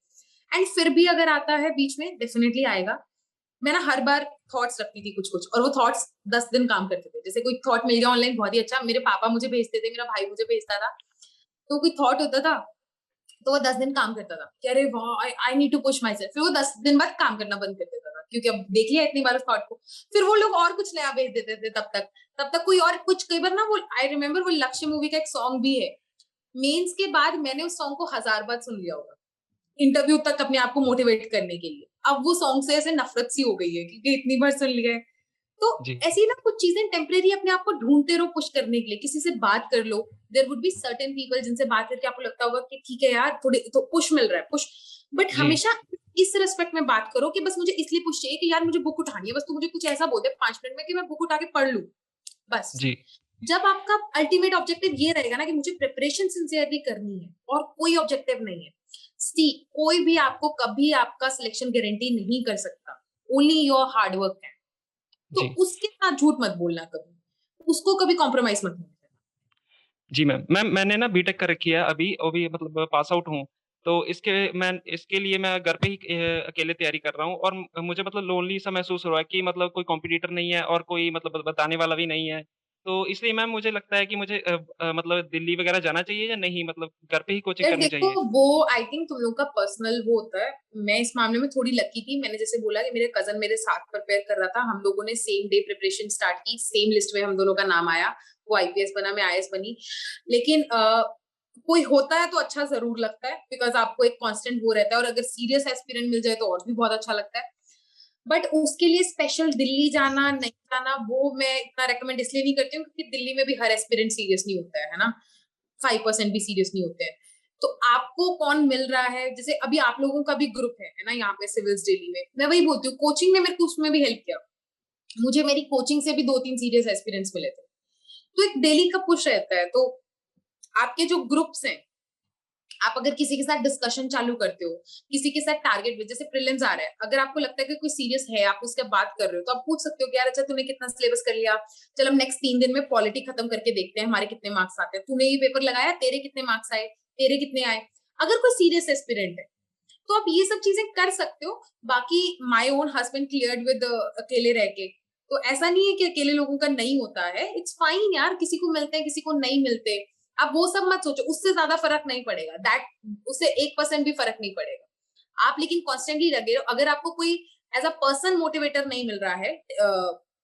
And फिर भी अगर आता है बीच में, डेफिनेटली आएगा। मैं ना हर बार थॉट्स रखती थी कुछ कुछ, और वो थॉट्स 10 दिन काम करते थे। जैसे कोई थॉट मिल गया ऑनलाइन, बहुत ही अच्छा, मेरे पापा मुझे भेजते थे, मेरा भाई मुझे भेजता था, तो कोई थॉट होता था तो वो 10 दिन काम करता था कि अरे वाह I need to push myself, फिर वो 10 दिन बाद काम करना बंद कर देता था क्योंकि अब देख लिया इतनी बार उस थॉट को। फिर वो लोग और कुछ नया भेज देते थे, तब तक कोई और कुछ, कई बार ना वो आई रिमेम्बर वो लक्ष्य मूवी का एक सॉन्ग भी है, मेंस के बाद मैंने उस सॉन्ग को 1000 बार सुन लिया होगा इंटरव्यू तक अपने आप को मोटिवेट करने के लिए। अब वो सॉन्ग से ऐसे नफरत सी हो गई है क्योंकि इतनी बार सुन लिया है। तो
जी।
ऐसी ना कुछ चीजें टेम्परेरी अपने आप को ढूंढते रहो पुश करने के लिए, किसी से बात कर लो, there would be certain people जिनसे बात करके आपको लगता होगा कि ठीक है यार थोड़ी तो पुश मिल रहा है, पुश। बट
जी।
हमेशा इस रिस्पेक्ट में बात करो कि बस मुझे इसलिए पुश चाहिए कि यार मुझे बुक उठानी है, बस तू मुझे कुछ ऐसा बोल दे 5 मिनट में कि मैं बुक उठा के पढ़ लूं, बस।
जी।
जब आपका अल्टीमेट ऑब्जेक्टिव ये रहेगा ना कि मुझे प्रिपरेशन सिंसियरली करनी है और कोई ऑब्जेक्टिव नहीं है, सी कोई भी आपको कभी आपका सिलेक्शन गारंटी नहीं कर सकता, ओनली योर हार्ड वर्क है। तो
जी।
उसके साथ झूठ मत बोलना, कभी उसको कभी कॉम्प्रोमाइज मत करना।
जी मैम, मैंने ना बीटेक कर रखी है अभी मतलब पास आउट हूँ। तो इसके लिए मैं घर पे ही अकेले तैयारी कर रहा हूँ, और मुझे मतलब लोनली सा महसूस हो रहा है कि मतलब कोई कॉम्पिटिटर नहीं है और कोई मतलब बताने वाला भी नहीं है। तो इसलिए मैम मुझे लगता है कि मुझे मतलब दिल्ली वगैरह जाना चाहिए या नहीं, मतलब घर पे ही कोचिंग
यार
करनी
देखो,
चाहिए?
वो आई थिंक तुम लोग का पर्सनल वो होता है। मैं इस मामले में थोड़ी लकी थी। मैंने जैसे बोला कि मेरे कजन मेरे साथ प्रिपेयर कर रहा था, हम लोगों ने सेम डे प्रिपरेशन स्टार्ट की, सेम लिस्ट में हम दोनों का नाम आया। वो आईपीएस बना, मैं आईएएस बनी। लेकिन कोई होता है तो अच्छा जरूर लगता है, बिकॉज आपको एक कांस्टेंट वो रहता है, और अगर सीरियस एस्पिरेंट मिल जाए तो और भी बहुत अच्छा लगता है। बट उसके लिए स्पेशल दिल्ली जाना नहीं जाना, वो मैं इतना रेकमेंड इसलिए नहीं करती हूँ क्योंकि दिल्ली में भी हर एस्पिरेंट सीरियस नहीं होता है ना, 5% भी सीरियस नहीं होते हैं। तो आपको कौन मिल रहा है, जैसे अभी आप लोगों का भी ग्रुप है ना यहाँ पे सिविल्स डेली में, मैं वही बोलती हूँ, कोचिंग ने मेरे को उसमें भी हेल्प किया। मुझे मेरी कोचिंग से भी 2-3 सीरियस एस्पिरेंट्स मिले थे। तो एक डेली का पुश रहता है। तो आपके जो ग्रुप्स हैं, आप अगर किसी के साथ डिस्कशन चालू करते हो, किसी के साथ टारगेट में, जैसे प्रीलिम्स आ रहा है, अगर आपको लगता है कि कोई सीरियस है, आप उसके बात कर रहे हो, तो आप पूछ सकते हो कि यार अच्छा तूने कितना सिलेबस कर लिया, चल हम नेक्स्ट 3 दिन में पॉलिटी खत्म करके देखते हैं हमारे कितने मार्क्स आते हैं, तूने ये पेपर लगाया, तेरे कितने मार्क्स आए, तेरे कितने आए। अगर कोई सीरियस एस्पिरेंट है तो आप ये सब चीजें कर सकते हो। बाकी my own husband cleared with अकेले रह के, तो ऐसा नहीं है कि अकेले लोगों का नहीं होता है। इट्स फाइन यार, किसी को मिलते हैं किसी को नहीं मिलते। आप वो सब मत सोचो, उससे ज्यादा फर्क नहीं पड़ेगा, दैट उससे 1% भी फर्क नहीं पड़ेगा। आप लेकिन कॉन्स्टेंटली लगे रहो। अगर आपको कोई एज अ पर्सन मोटिवेटर नहीं मिल रहा है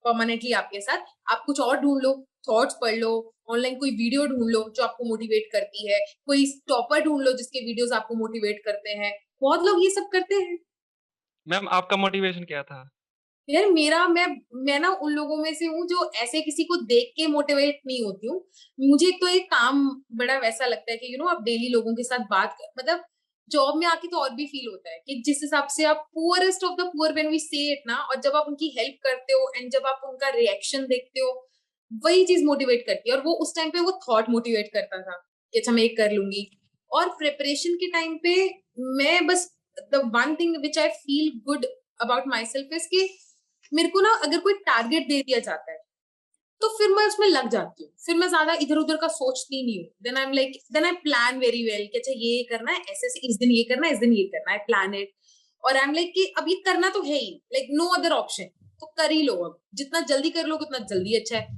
परमानेंटली आपके साथ, आप कुछ और ढूंढ लो, थॉट्स पढ़ लो, ऑनलाइन कोई वीडियो ढूंढ लो जो आपको मोटिवेट करती है, कोई टॉपर ढूंढ लो जिसके वीडियोस आपको मोटिवेट करते हैं। बहुत लोग ये सब करते हैं।
मैम आपका मोटिवेशन क्या था?
यार मेरा मैं ना उन लोगों में से हूँ जो ऐसे किसी को देख के मोटिवेट नहीं होती हूँ। मुझे तो एक काम बड़ा वैसा लगता है कि आप डेली लोगों के साथ बात कर, मतलब जॉब में आके तो और भी फील होता है कि जिस हिसाब से आप poorest of the poor when we say it ना, और जब आप उनकी हेल्प करते हो एंड जब आप उनका रिएक्शन देखते हो, वही चीज मोटिवेट करती है। और वो उस टाइम पे वो थॉट मोटिवेट करता था कि अच्छा मैं एक कर लूंगी। और प्रिपरेशन के टाइम पे मैं बस the one thing which I feel good about my self is कि मेरे को ना अगर कोई टारगेट दे दिया जाता है तो फिर मैं उसमें लग जाती हूँ, फिर मैं ज्यादा इधर उधर का सोचती नहीं हूँ। Then I am like, then I plan very well कि अच्छा ये करना है, ऐसे ऐसे, इस दिन ये करना है, इस दिन ये करना है, प्लान इट। और आई एम लाइक कि अब ये करना तो है ही, लाइक नो अदर ऑप्शन, तो कर ही लो। अब जितना जल्दी कर लो उतना जल्दी अच्छा है।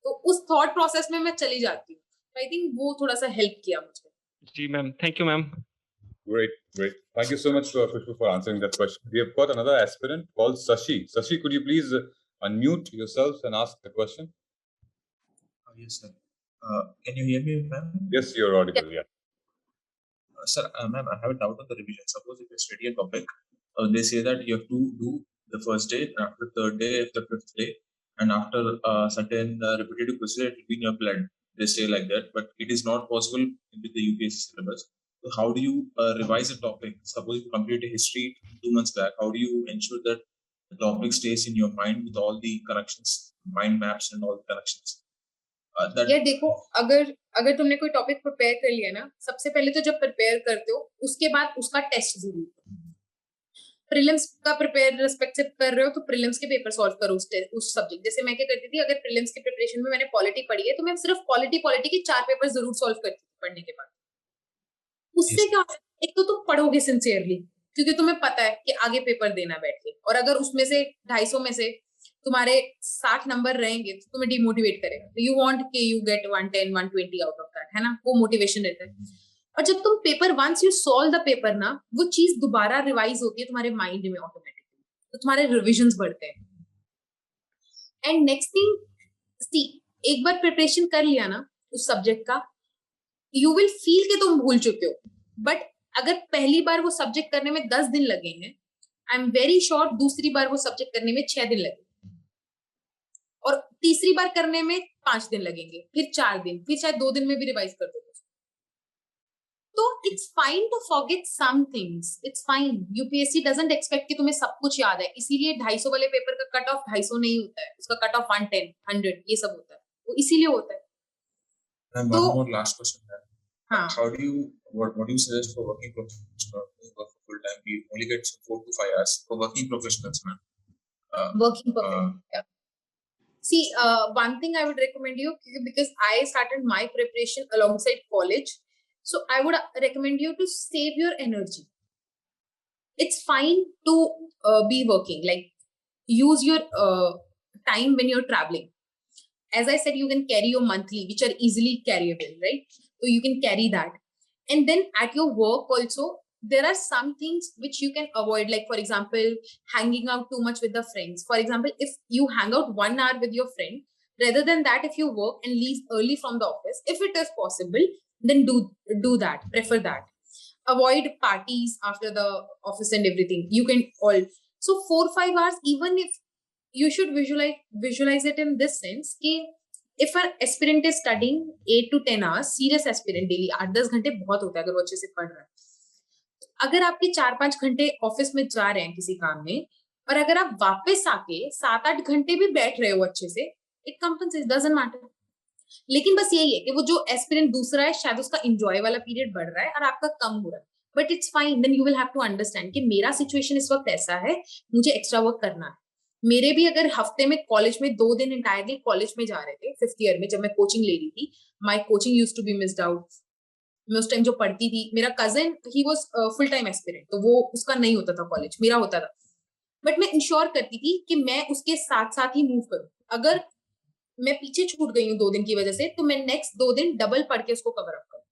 तो उस थॉट प्रोसेस में मैं चली जाती हूँ। आई थिंक वो थोड़ा सा हेल्प किया मुझे।
जी ma'am, thank you ma'am.
Great, great. Thank you so much, Khushbu, for answering that question. We have got another aspirant called Sashi. Sashi, could you please unmute yourself and ask the question?
Yes, sir. Can you hear me, ma'am?
Yes, you're audible. Yeah.
Sir, ma'am, I have a doubt on the revision. Suppose if you study a topic, they say that you have to do the first day, after third day, after fifth day, and after certain repetitive procedure, it will be in your plan. They say like that, but it is not possible with the UPSC syllabus. So how do you revise a topic? Suppose you complete a history 2 months back, how do you ensure that the topic stays in your mind with all the corrections, mind maps and all the corrections?
यार देखो, अगर तुमने कोई topic prepare कर लिया ना, सबसे पहले तो जब प्रिपेयर करते हो उसके बाद उसका टेस्ट जरूर करो। प्रीलिम्स का प्रिपेयर रिस्पेक्टिव कर रहे हो तो प्रीलिम्स के पेपर सॉल्व करो उस सब्जेक्ट। जैसे मैं क्या करती थी, अगर प्रीलिम्स की प्रिपरेशन में मैंने पॉलिटी पढ़ी है तो मैं सिर्फ पॉलिटी के 4 पेपर जरूर सॉल्व करती थी पढ़ने के बाद। उससे क्या होता है, एक तो तुम पढ़ोगे सिंसियरली क्योंकि तुम्हें पता है कि आगे पेपर देना बैठ के, और अगर उसमें से 250 में से तुम्हारे 60 नंबर रहेंगे तो तुम्हें डिमोटिवेट करेगा। तो यू वांट कि you get 110 120 out of that, है ना, वो मोटिवेशन रहता है। और जब तुम paper once you solve the paper ना, वो चीज दोबारा रिवाइज होती है तुम्हारे माइंड में ऑटोमेटिकली, तो तुम्हारे रिविजन्स बढ़ते हैं। एंड नेक्स्ट थिंग, सी, एक बार प्रिपरेशन कर लिया ना उस सब्जेक्ट का, यू विल फील कि तुम भूल चुके हो। बट अगर पहली बार वो सब्जेक्ट करने में 10 दिन लगे हैं, आई एम वेरी श्योर दूसरी बार वो सब्जेक्ट करने में 6 दिन लगेंगे, और तीसरी बार करने में 5 दिन लगेंगे, फिर 4 दिन, फिर शायद 2 दिन में भी रिवाइज कर दोगे। तो it's fine to forget some things, it's fine. UPSC doesn't expect कि तुम्हें सब कुछ याद है, इसीलिए 250 वाले पेपर का कट ऑफ 250 नहीं होता है, उसका कट ऑफ 110 100 ये सब होता है, वो इसीलिए होता है।
And one more last question, ma'am.
हाँ,
How do you what do you suggest for working professionals who work for full time? We only get 4 to 5 hours for working professionals, ma'am.
working perfect. Yeah. See, one thing I would recommend you, because I started my preparation alongside college, so I would recommend you to save your energy. It's fine to be working, like use your time when you're traveling. as I said, you can carry your monthly, which are easily carryable, right? So you can carry that. And then at your work also, there are some things which you can avoid, like for example, hanging out too much with the friends. For example, if you hang out 1 hour with your friend, rather than that, if you work and leave early from the office, if it is possible, then do that, prefer that. Avoid parties after the office and everything. You can all, so 4-5 hours, even if you should visualize it in this sense कि if an aspirant is studying 8 to 10 hours, serious aspirant daily 8-10 घंटे बहुत होता है अगर वो अच्छे से पढ़ रहा है. अगर आपके 4-5 घंटे ऑफिस में जा रहे हैं किसी काम में, और अगर आप वापस आके 7-8 घंटे भी बैठ रहे हो अच्छे से, इट कंपनसेट्स, डजंट मैटर. लेकिन बस यही है कि वो जो एस्पिरेंट दूसरा है, शायद उसका एंजॉय वाला पीरियड बढ़ रहा है और आपका कम हो रहा है. But it's fine, then you will have to understand कि मेरा सिचुएशन इस वक्त ऐसा है, मुझे एक्स्ट्रा वर्क करना है. मेरे भी अगर हफ्ते में कॉलेज में 2 दिन इंटायरली कॉलेज में जा रहे थे 5th ईयर में, जब मैं कोचिंग ले रही थी, my coaching used to be missed out. मैं उस टाइम जो पढ़ती थी, मेरा कजन ही वाज फुल टाइम एस्पिरेंट, तो वो उसका नहीं होता था कॉलेज, मेरा होता था. बट मैं इंश्योर करती थी कि मैं उसके साथ साथ ही मूव करूं. अगर मैं पीछे छूट गई हूँ 2 दिन की वजह से, तो मैं नेक्स्ट 2 दिन डबल पढ़ के उसको कवर अप करूं,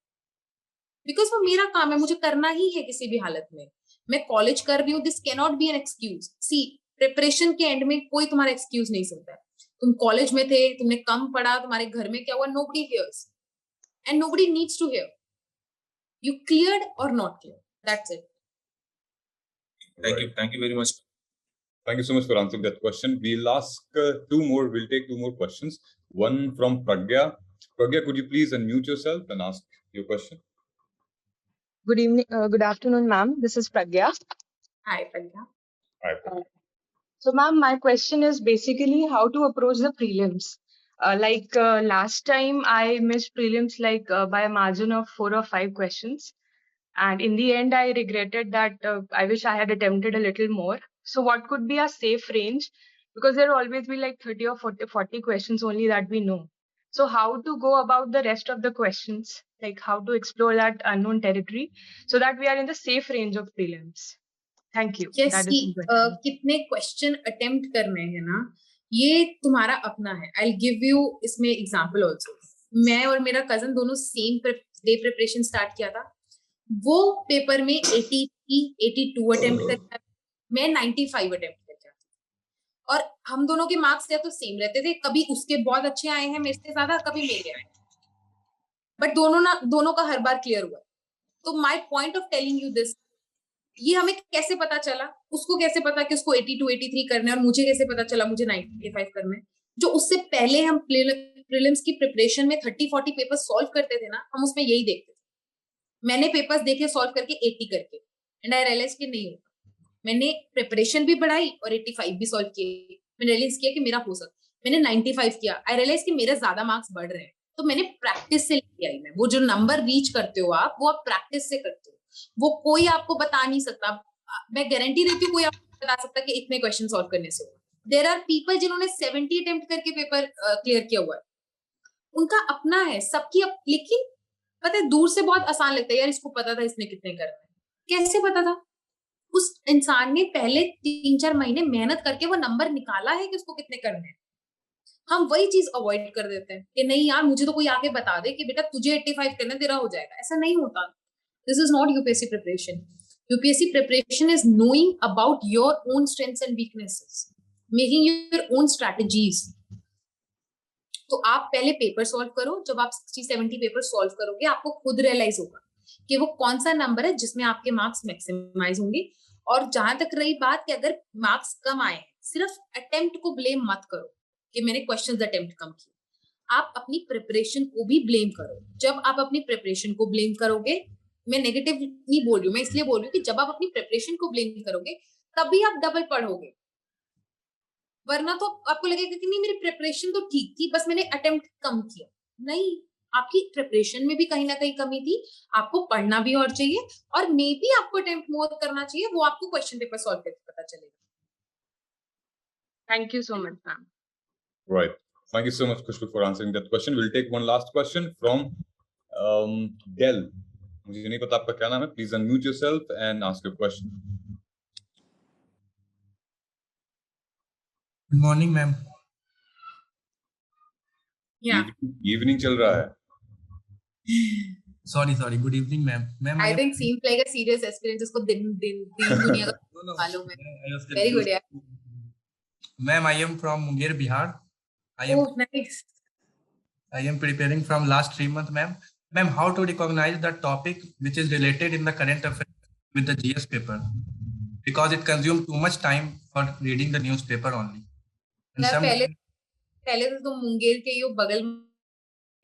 बिकॉज वो मेरा काम है, मुझे करना ही है किसी भी हालत में. मैं कॉलेज कर रही हूँ, this can not be an excuse. See, preparation के एंड में कोई तुम्हारा एक्सक्यूज नहीं सुनता है. तुम कॉलेज में थे, तुमने कम पढ़ा, तुम्हारे घर में क्या हुआ, nobody hears and nobody needs to hear. You cleared or not cleared. That's it.
Thank you very much.
Thank you so much for answering that question. We'll ask 2 more. We'll take 2 more questions. One from Pragya. Pragya, could you please unmute yourself and ask your question?
Good evening, good afternoon, ma'am. This is Pragya.
Hi, Pragya.
Hi, Pragya.
So, ma'am, my question is basically how to approach the prelims. Last time I missed prelims by a margin of 4 or 5 questions. And in the end, I regretted that I wish I had attempted a little more. So what could be a safe range? Because there will always be like 30 or 40 questions only that we know. So how to go about the rest of the questions? Like how to explore that unknown territory so that we are in the safe range of prelims. Thank you.
Yes,
That is my question.
कितने question attempt करने हैं ना, ये तुम्हारा अपना है. I give you इसमें example also. मैं और मेरा कजन दोनों सेम डे प्रिपरेशन स्टार्ट किया था. वो पेपर में 82 अटेम्प्ट करता, मैं 95 अटेम्प्ट करता, और हम दोनों के मार्क्स या तो सेम रहते थे. कभी उसके बहुत अच्छे आए हैं मेरे से ज्यादा, कभी मेरे आए, बट दोनों का हर बार क्लियर हुआ. तो my point of telling you this, ये हमें कैसे पता चला, उसको कैसे पता कि उसको 82 83 करने, और मुझे कैसे पता चला मुझे 95 करने. जो उससे पहले हम प्रीलिम्स की प्रिपरेशन में 30-40 पेपर सॉल्व करते थे ना, हम उसमें यही देखते थे. मैंने पेपर्स देखे सॉल्व करके 80 करके, एंड आई रियलाइज कि नहीं होता. मैंने प्रिपरेशन भी बढ़ाई और 85 भी सॉल्व किए. मैंने रियलाइज किया कि मेरा हो सकता. मैंने 95 किया, आई रियलाइज कि मेरे ज्यादा मार्क्स बढ़ रहे हैं. तो मैंने प्रैक्टिस से लेके आई. मैं वो जो नंबर रीच करते हो आप, वो आप प्रैक्टिस से करते हो. वो कोई आपको बता नहीं सकता. मैं गारंटी देती हूँ कोई आपको बता सकता कि इतने क्वेश्चन सॉल्व करने से होगा. देयर आर पीपल जिन्होंने 70 अटेम्प्ट करके पेपर क्लियर किया हुआ है. उनका अपना है, सबकी लेकिन पता है दूर से बहुत आसान लगता है, यार इसको पता था इसने कितने करना है. कैसे पता था? उस इंसान ने पहले 3-4 महीने मेहनत करके वो नंबर निकाला है कि उसको कितने करने हैं. हम वही चीज अवॉइड कर देते हैं कि नहीं यार, मुझे तो कोई आके बता दे कि बेटा तुझे 85 करना, तेरा हो जाएगा. ऐसा नहीं होता. This is not UPSC preparation. UPSC preparation is knowing about your own strengths and weaknesses, making your own strategies. तो आप पहले पेपर सॉल्व करो. जब आप 60-70 पेपर सॉल्व करोगे, आपको खुद रियलाइज होगा कि वो कौन सा नंबर है जिसमें आपके मार्क्स मैक्सिमाइज होंगे. और जहां तक रही बात कि अगर मार्क्स कम आए, सिर्फ अटेम्प्ट को ब्लेम मत करो कि मैंने क्वेश्चंस अटेम्प्ट कम किए. आप अपनी प्रिपरेशन को भी ब्लेम करो. जब आप अपनी प्रिपरेशन को ब्लेम करोगे, मैं नेगेटिव नहीं बोल रही हूँ, मैं इसलिए बोल रही हूँ कि जब आप अपनी प्रिपरेशन को ब्लेम करोगे, तभी आप डबल पढ़ोगे. वरना तो आपको लगेगा कि नहीं मेरी प्रिपरेशन तो ठीक थी, बस मैंने अटेम्प्ट कम किया. नहीं, आपकी प्रिपरेशन में भी कहीं ना कहीं कमी थी. आपको पढ़ना भी और चाहिए, और मे बी आपको अटेम्प्ट मोर करना चाहिए. वो आपको क्वेश्चन पेपर सॉल्व करके पता चलेगा.
Thank you so much, ma'am.
Right. Thank you so much, Khushbu, for answering that question. We'll take one last question from Del. मुझे नहीं पता आपका क्या नाम है. Please unmute yourself and ask your question.
Good morning, ma'am.
Yeah.
Evening चल रहा है.
Sorry. Good evening, ma'am. Ma'am,
I think seems like a serious experience. इसको दिन दुनिया का मालूम है. Very good, yeah.
Ma'am, I am from Munger, Bihar.
Oh, nice.
I am preparing from last 3 months, ma'am. Ma'am, how to recognize the topic which is related in the current affairs with the GS paper? Because it consumes too much time for reading the newspaper only. And
ना
some
पहले तो तुम मुंगेर के ही हो, बगल में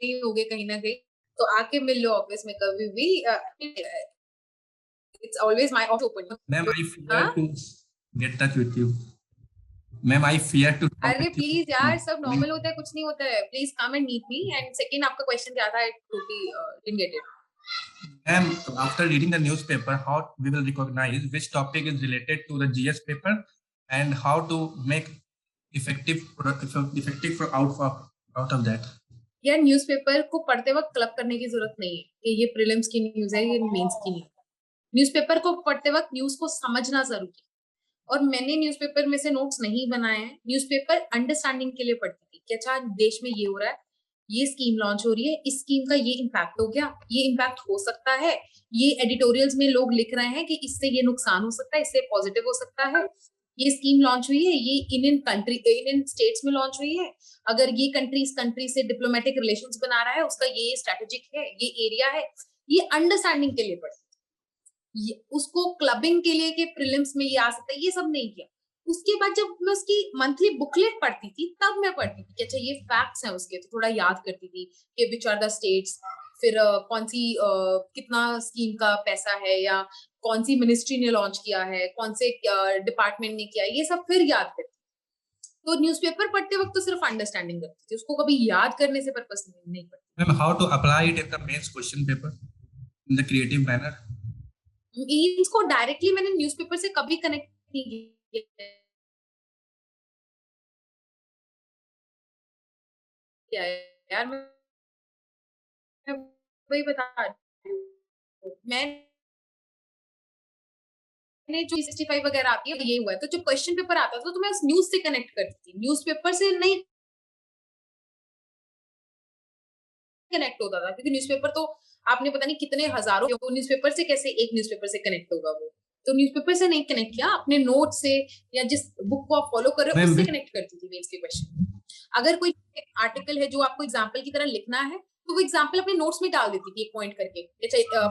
ही होगे कहीं ना कहीं, तो आके मिल लो ऑफिस में कभी भी. It's always my office open.
Ma'am, I fear to get touch with you. Ma'am, I fear to talk
अरे
with you.
प्लीज यार, सब नॉर्मल होता है, कुछ नहीं होता है. Please come and meet me. And second, आपका क्वेश्चन क्या था? I totally didn't get it.
Ma'am, after reading the newspaper, how we will recognize which topic is related to the GS paper and how to make effective for out of that.
यार newspaper को पढ़ते वक्त club करने की जरूरत नहीं है कि ये प्रीलिम्स की न्यूज है, ये मेंस की नहीं है. न्यूज़पेपर को पढ़ते वक्त न्यूज को समझना जरूरी है. और मैंने न्यूज़पेपर में से नोट्स नहीं बनाए हैं. न्यूज़पेपर अंडरस्टैंडिंग के लिए पढ़ती थी कि अच्छा देश में ये हो रहा है, ये स्कीम लॉन्च हो रही है, इस स्कीम का ये इम्पैक्ट हो गया, ये इम्पैक्ट हो सकता है, ये एडिटोरियल्स में लोग लिख रहे हैं कि इससे ये नुकसान हो सकता है, इससे पॉजिटिव हो सकता है, ये स्कीम लॉन्च हुई है, ये इंडियन स्टेट्स में लॉन्च हुई है, अगर ये कंट्री इस कंट्री से डिप्लोमेटिक रिलेशंस बना रहा है, उसका ये स्ट्रेटेजिक है, ये एरिया है. ये अंडरस्टैंडिंग के लिए पढ़ती थी. उसको क्लबिंग के लिए कि प्रीलिम्स में ये आ सकता है, ये सब नहीं किया. उसके बाद जब मैं उसकी मंथली बुकलेट पढ़ती थी, तब मैं पढ़ती थी कि अच्छा ये फैक्ट्स हैं उसके, तो थोड़ा याद करती थी कि विच आर द स्टेट्स, फिर कौन सी कितना स्कीम का पैसा है, या कौन सी मिनिस्ट्री ने लॉन्च किया है, कौन से डिपार्टमेंट ने किया, ये सब फिर याद करती. तो न्यूज़पेपर पढ़ते वक्त तो सिर्फ अंडरस्टैंडिंग करती थी, उसको कभी याद करने से पर्पस नहीं पढ़ती.
Ma'am, how to apply it in the mains question paper in the creative manner?
इसको डायरेक्टली मैंने न्यूज़पेपर से कभी कनेक्ट नहीं किया यार. मैं वही बता रही हूँ, मैंने जो 65 वगैरह आती है ये हुआ है. तो जब क्वेश्चन पेपर आता था तो मैं उस न्यूज से कनेक्ट करती थी, न्यूज़पेपर से नहीं कनेक्ट होता था, क्योंकि न्यूज़पेपर तो आपने पता नहीं कितने हजारों, तो न्यूज़पेपर से कैसे एक न्यूज़पेपर से कनेक्ट होगा वो. तो न्यूज़पेपर से नहीं कनेक्ट किया, अपने नोट से या जिस बुक को आप फॉलो कर रहे हो उससे कनेक्ट करती थी मेंस के क्वेश्चन. अगर कोई आर्टिकल है जो आपको एग्जांपल की तरह लिखना है, तो वो एग्जांपल अपने नोट्स में डाल देती थी एक पॉइंट करके.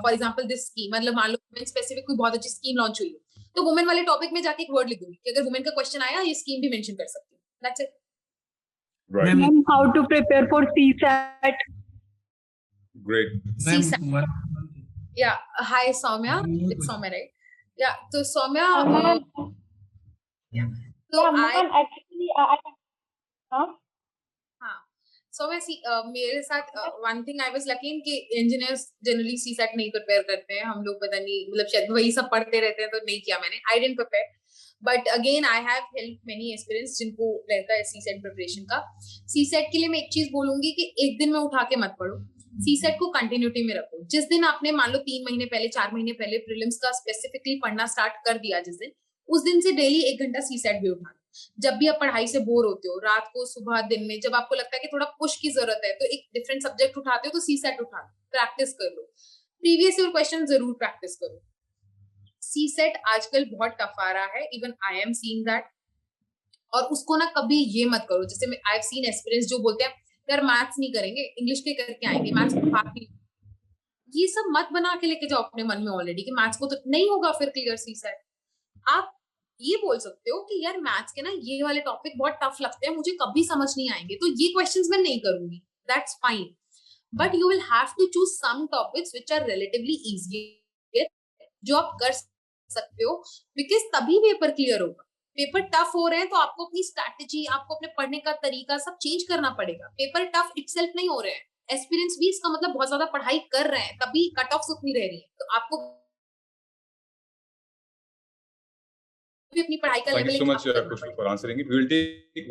फॉर एग्जांपल दिस स्कीम, मतलब मान लो वुमेन स्पेसिफिक कोई बहुत अच्छी स्कीम लॉन्च हुई है, तो वुमेन वाले टॉपिक में जाके एक वर्ड लिख दूंगी कि अगर वुमेन का क्वेश्चन आया, ये स्कीम भी मेंशन कर सकती हूँ. That's it.
Right.
Ma'am, how to prepare for CSAT?
Great.
CSAT. Yeah. Hi, Soumya. It's Soumya, right? Yeah. So Soumya. Yeah. So
actually, हाँ.
So मेरे साथ one thing I was lucky कि engineers generally CSAT नहीं prepare करते हैं. हम लोग पता नहीं, मतलब शायद वही सब पढ़ते रहते हैं, तो नहीं किया मैंने. I didn't prepare. But again, I have helped many aspirants जिनको रहता है CSAT preparation का. CSAT के लिए मैं एक चीज बोलूंगी कि एक दिन में उठा के मत पढ़ो. CSAT को कंटिन्यूटी में रखो. जिस दिन आपने मान लो 3 महीने पहले 4 महीने पहले प्रीलिम्स का स्पेसिफिकली पढ़ना स्टार्ट कर दिया, जिस दिन, उस दिन से डेली 1 घंटा CSAT भी उठाना. जब भी आप पढ़ाई से बोर होते हो, रात को, सुबह, दिन में, जब आपको लगता है कि थोड़ा पुश की जरूरत है, तो एक डिफरेंट सब्जेक्ट उठाते हो तो CSAT उठा लो, प्रैक्टिस कर लो. प्रीवियस ईयर क्वेश्चन जरूर प्रैक्टिस करो. CSAT आजकल बहुत टफ आ रहा है, even I am seeing that. और उसको ना कभी ये मत करो, जैसे मैं आई हैव सीन एस्पिरेंट्स जो बोलते हैं यार मैथ्स नहीं करेंगे, इंग्लिश के करके आएंगे, मैथ्स को हाथ नहीं. ये सब मत बना के लेके जाओ अपने मन में ऑलरेडी कि मैथ्स को तो नहीं होगा फिर क्लियर CSAT. आप ये बोल सकते हो कि यार मैथ्स के ना ये वाले टॉपिक बहुत टफ लगते हैं, मुझे कभी समझ नहीं आएंगे, तो ये क्वेश्चंस मैं नहीं करूंगी. That's fine. But you will have to choose some topics which are relatively easy, जो आप कर सकते हो, बिकॉज तभी पेपर क्लियर होगा. पेपर टफ हो रहे हैं तो आपको अपनी स्ट्रैटेजी, आपको अपने पढ़ने का तरीका सब चेंज करना पड़ेगा. पेपर टफ इटसेल्फ नहीं हो रहे हैं, एस्पिरेंट्स भी इसका मतलब बहुत ज्यादा पढ़ाई कर रहे हैं, तभी कट ऑफ्स उतनी रह रही है. तो आपको भी अपनी पढ़ाई का
Thank
level
you so much, Kushal, for answering it. We will take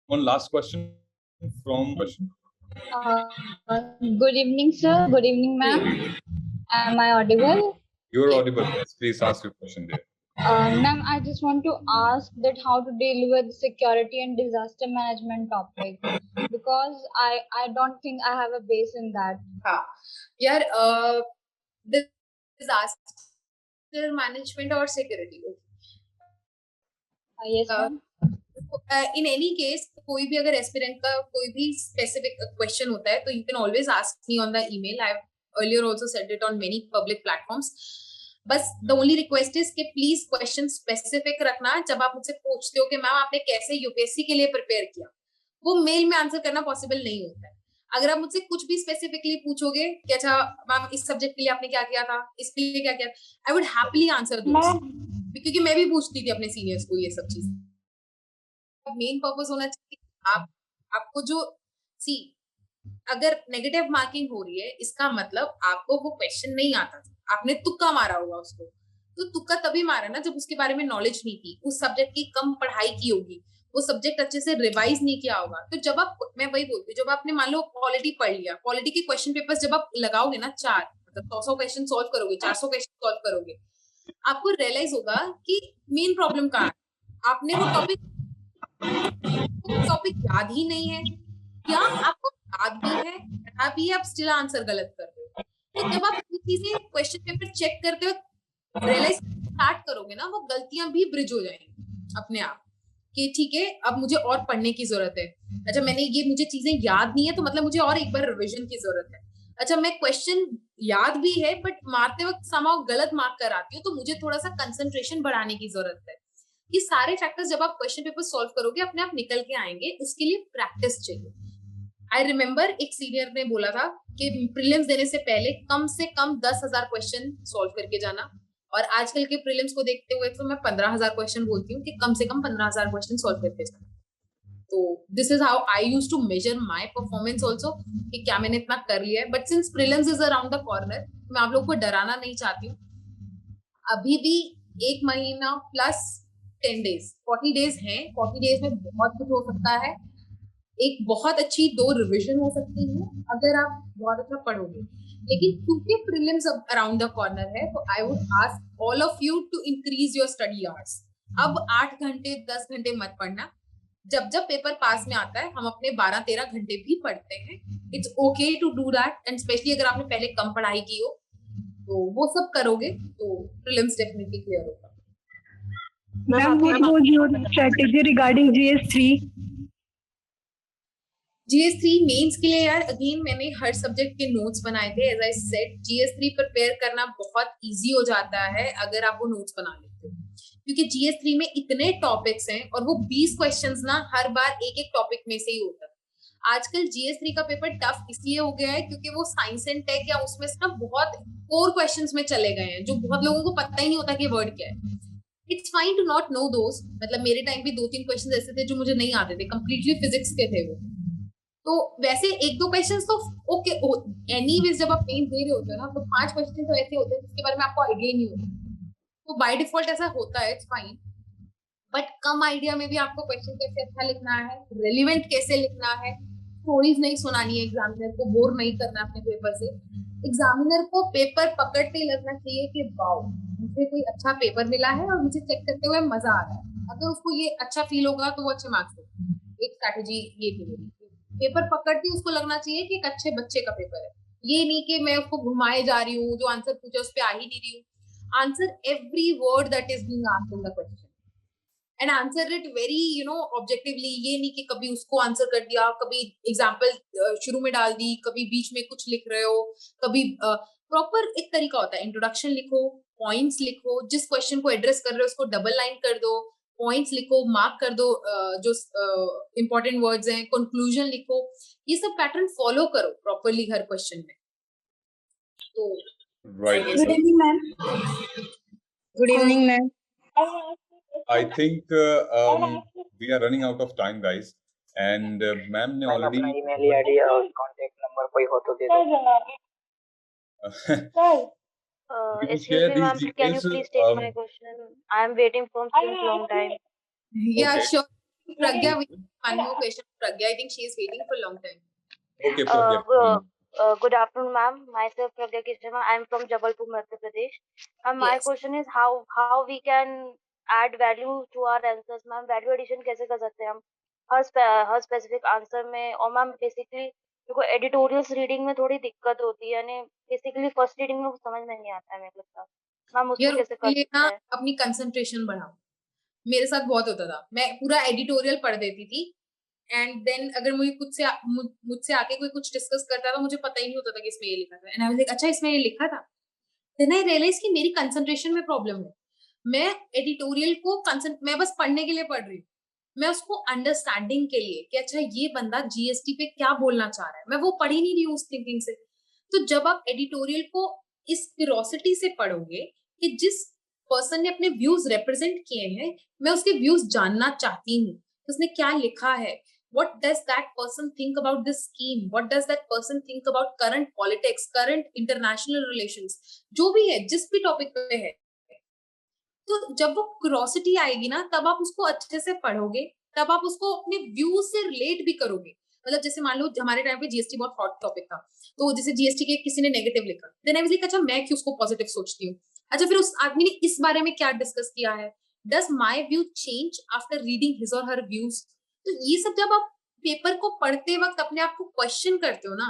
one last question from Kushal.
Good evening, sir. Good evening, ma'am. Am I audible?
You are audible. Yes, please ask your question there.
Ma'am, I just want to ask that how to deal with security and disaster management topic because I don't think I have a base in that.
हाँ यार disaster management और security
Yes, ma'am.
in any case कोई भी अगर aspirant का कोई भी specific question होता है तो you can always ask me on the email I have earlier also said it on many public platforms. बस द ओनली रिक्वेस्ट इज कि प्लीज क्वेश्चन स्पेसिफिक रखना जब आप मुझसे पूछते हो कि मैम आपने कैसे यूपीएससी के लिए प्रिपेयर किया, वो मेल में आंसर करना पॉसिबल नहीं होता है. अगर आप मुझसे कुछ भी स्पेसिफिकली पूछोगे कि अच्छा मैम इस सब्जेक्ट के लिए आपने क्या किया था, इसके लिए क्या किया, आई वुड हैप्पीली आंसर दोस, क्योंकि मैं भी पूछती थी अपने सीनियर्स को ये सब चीजें. मेन पर्पस होना चाहिए आपको जो सी अगर नेगेटिव मार्किंग हो रही है इसका मतलब आपको वो क्वेश्चन नहीं आता था, आपने तुक्का मारा होगा उसको. तो तुक्का तभी मारा ना जब उसके बारे में नॉलेज नहीं थी, उस सब्जेक्ट की कम पढ़ाई की होगी, वो सब्जेक्ट अच्छे से रिवाइज नहीं किया होगा. तो जब आप, मैं वही बोलती हूँ, जब आपने मान लो पॉलिटी पढ़ लिया, पॉलिटी के क्वेश्चन पेपर्स जब आप लगाओगे ना 4 मतलब 100 क्वेश्चन सॉल्व करोगे, 400 क्वेश्चन सॉल्व करोगे, आपको रियलाइज होगा कि मेन प्रॉब्लम कहाँ है. आपने वो टॉपिक याद ही नहीं है या आपको याद भी है पढ़ा भी है, आप स्टिल आंसर गलत कर रहे हो. तो जब आप ये चीजें क्वेश्चन पेपर चेक करते हो रियलाइज स्टार्ट करोगे ना, वो गलतियां भी ब्रिज हो जाएंगी अपने आप कि ठीक है अब मुझे और पढ़ने की जरूरत है. अच्छा मैंने ये मुझे चीजें याद नहीं है तो मतलब मुझे और एक बार रिविजन की जरूरत है. अच्छा मैं क्वेश्चन याद भी है बट मारते वक्त समाव गलत मार्क कर आती हूँ, तो मुझे थोड़ा सा कंसंट्रेशन बढ़ाने की जरूरत है. ये सारे फैक्टर्स जब आप क्वेश्चन पेपर सॉल्व करोगे अपने आप निकल के आएंगे, उसके लिए प्रैक्टिस चाहिए. आई रिमेम्बर एक सीनियर ने बोला था कि प्रीलिम्स देने से पहले कम से कम 10,000 क्वेश्चन सॉल्व करके जाना, और आजकल के प्रीलिम्स को देखते हुए तो मैं 15,000 क्वेश्चन बोलती हूँ कि कम से कम 15,000 क्वेश्चन सॉल्व करके जाना. तो this is how I used to measure my performance also कि क्या मैंने इतना कर लिया है. But since prelims is around the corner, मैं आप लोग को डराना नहीं चाहती हूँ. अभी भी 1 महीना प्लस 10 डेज 40 डेज हैं. 40 डेज में बहुत कुछ हो सकता है. एक बहुत अच्छी 2 रिवीजन हो सकती है अगर आप बहुत अच्छा पढ़ोगे. लेकिन क्योंकि प्रीलिम्स अराउंड द कॉर्नर है तो I would ask all of you to increase your study hours. अब 8 घंटे 10 घंटे मत पढ़ना. जब जब पेपर पास में आता है हम अपने 12-13 घंटे भी पढ़ते हैं. It's okay to do that, and specially अगर आपने पहले कम पढ़ाई की हो तो वो सब करोगे तो प्रीलिम्स डेफिनेटली क्लियर होगा.
Ma'am, what was your strategy regarding GS3?
GS3 mains के लिए यार अगेन मैंने हर सब्जेक्ट के नोट्स बनाए थे. As I said GS3 prepare करना बहुत इजी हो जाता है अगर आप वो नोट्स बना लेते हो, क्योंकि GS3 में इतने टॉपिक्स हैं और वो 20 क्वेश्चंस ना हर बार एक एक टॉपिक में से ही होता है. आजकल GS3 का पेपर टफ इसलिए हो गया है क्योंकि वो साइंस एंड टेक या उसमें से ना बहुत कोर क्वेश्चंस में चले गए हैं जो बहुत लोगों को पता ही नहीं होता कि वर्ड क्या है. It's fine to not know those. मतलब मेरे टाइम पे 2-3 क्वेश्चंस ऐसे थे जो मुझे नहीं आते थे, कंप्लीटली फिजिक्स के थे वो. तो वैसे 1-2 क्वेश्चंस तो ओके एनीवेज जब आप मेंस दे रहे होते हो ना तो 5 क्वेश्चन तो ऐसे होते हैं जिसके बारे में आपको आइडिया नहीं होता. तो बाय डिफॉल्ट ऐसा होता है, it's fine. But come idea में भी आपको क्वेश्चन कैसे अच्छा लिखना है, रेलिवेंट कैसे लिखना है, स्टोरीज नहीं सुनानी है, एग्जामिनर को बोर नहीं करना अपने पेपर से. एग्जामिनर को पेपर पकड़ते लगना चाहिए कि वाओ मुझे कोई अच्छा पेपर मिला है और मुझे चेक करते हुए मजा आ रहा है. अगर उसको ये अच्छा फील होगा तो वो अच्छे मार्क्स देगा. एक स्ट्रैटेजी ये थी मेरी. पेपर पकड़ते ही उसको लगना चाहिए कि एक अच्छे बच्चे का पेपर है, ये नहीं कि मैं उसको घुमाए जा रही हूँ, जो आंसर पूछा उस पर आ ही नहीं रही हूँ. Answer every word that is being asked in the question and answer it very objectively. ये नहीं कि कभी उसको आंसर कर दिया, कभी एग्जाम्पल शुरू में डाल दी, कभी बीच में कुछ लिख रहे हो, कभी प्रॉपर एक तरीका होता है. इंट्रोडक्शन लिखो, पॉइंट्स लिखो, जिस क्वेश्चन को एड्रेस कर रहे हो उसको डबल लाइन कर दो, पॉइंट्स लिखो, मार्क कर दो जो इंपॉर्टेंट वर्ड्स हैं, कंक्लूजन लिखो. ये सब पैटर्न फॉलो करो प्रॉपरली हर क्वेश्चन में. तो
Right.
Good evening, ma'am.
Good evening, ma'am.
I think we are running out of time, guys. And ma'am ने already
अपना ईमेल आईडी और कांटेक्ट नंबर कोई हो तो दे दो.
we will
Excuse
share
me,
these
ma'am. Can you
details.
please take my question? I am waiting from since long time.
yeah,
Okay.
sure. Pragya, we have one more question. Pragya, I think she is waiting for a long time.
Okay, Pragya.
Good afternoon, ma'am. Myself Pragya Kisharma. I am from Jabalpur, Madhya Pradesh. My
Yes.
question is how we can add value to our answers, ma'am. Value addition कैसे कर सकते हैं हम हर specific answer में? और ma'am basically देखो editorials reading में थोड़ी दिक्कत होती है, यानी बेसिकली फर्स्ट रीडिंग में समझ में नहीं आता है मेरे को। मैम उसको
यार
कैसे
उसके
कर
लिए
सकते
ना
हैं?
अपनी कंसंट्रेशन बढ़ाओ। मेरे साथ बहुत होता था, मैं पूरा एडिटोरियल पढ़ देती थी एंड देन अगर मुझे मुझसे आके कोई कुछ डिस्कस करता था, मुझे पता ही नहीं होता था कि इसमें ये लिखा था एंड आई वाज लाइक अच्छा इसमें ये लिखा था। देन आई रियलाइज कि मेरी कंसंट्रेशन में प्रॉब्लम है। मैं एडिटोरियल को मैं बस पढ़ने के लिए पढ़ रही हूँ, मैं उसको अंडरस्टैंडिंग के लिए कि अच्छा ये बंदा जीएसटी पे क्या बोलना चाह रहा है, मैं वो पढ़ ही नहीं रही हूँ उस थिंकिंग से। तो जब आप एडिटोरियल को इस क्यूरोसिटी से पढ़ोगे कि जिस पर्सन ने अपने व्यूज रिप्रेजेंट किए हैं, मैं उसके व्यूज जानना चाहती हूँ, उसने क्या लिखा है, what does that person think about this scheme, what does that person think about current politics, current international relations, जो भी है जिस भी टॉपिक पे है। तो जब वो क्यूरोसिटी आएगी ना, तब आप उसको अच्छे से पढ़ोगे, तब आप उसको अपने व्यूज से रिलेट भी करोगे। मतलब जैसे मान लो हमारे टाइम पे जीएसटी बहुत हॉट टॉपिक था, तो जैसे जीएसटी के किसी ने नेगेटिव लिखा, देन आई वाज लाइक अच्छा मैं क्यों उसको पॉजिटिव सोचती हूँ। अच्छा फिर उस आदमी ने इस बारे में क्या डिस्कस किया है, does my view change after reading his और हर व्यूज। तो ये सब जब आप पेपर को पढ़ते वक्त अपने आप को क्वेश्चन करते हो ना,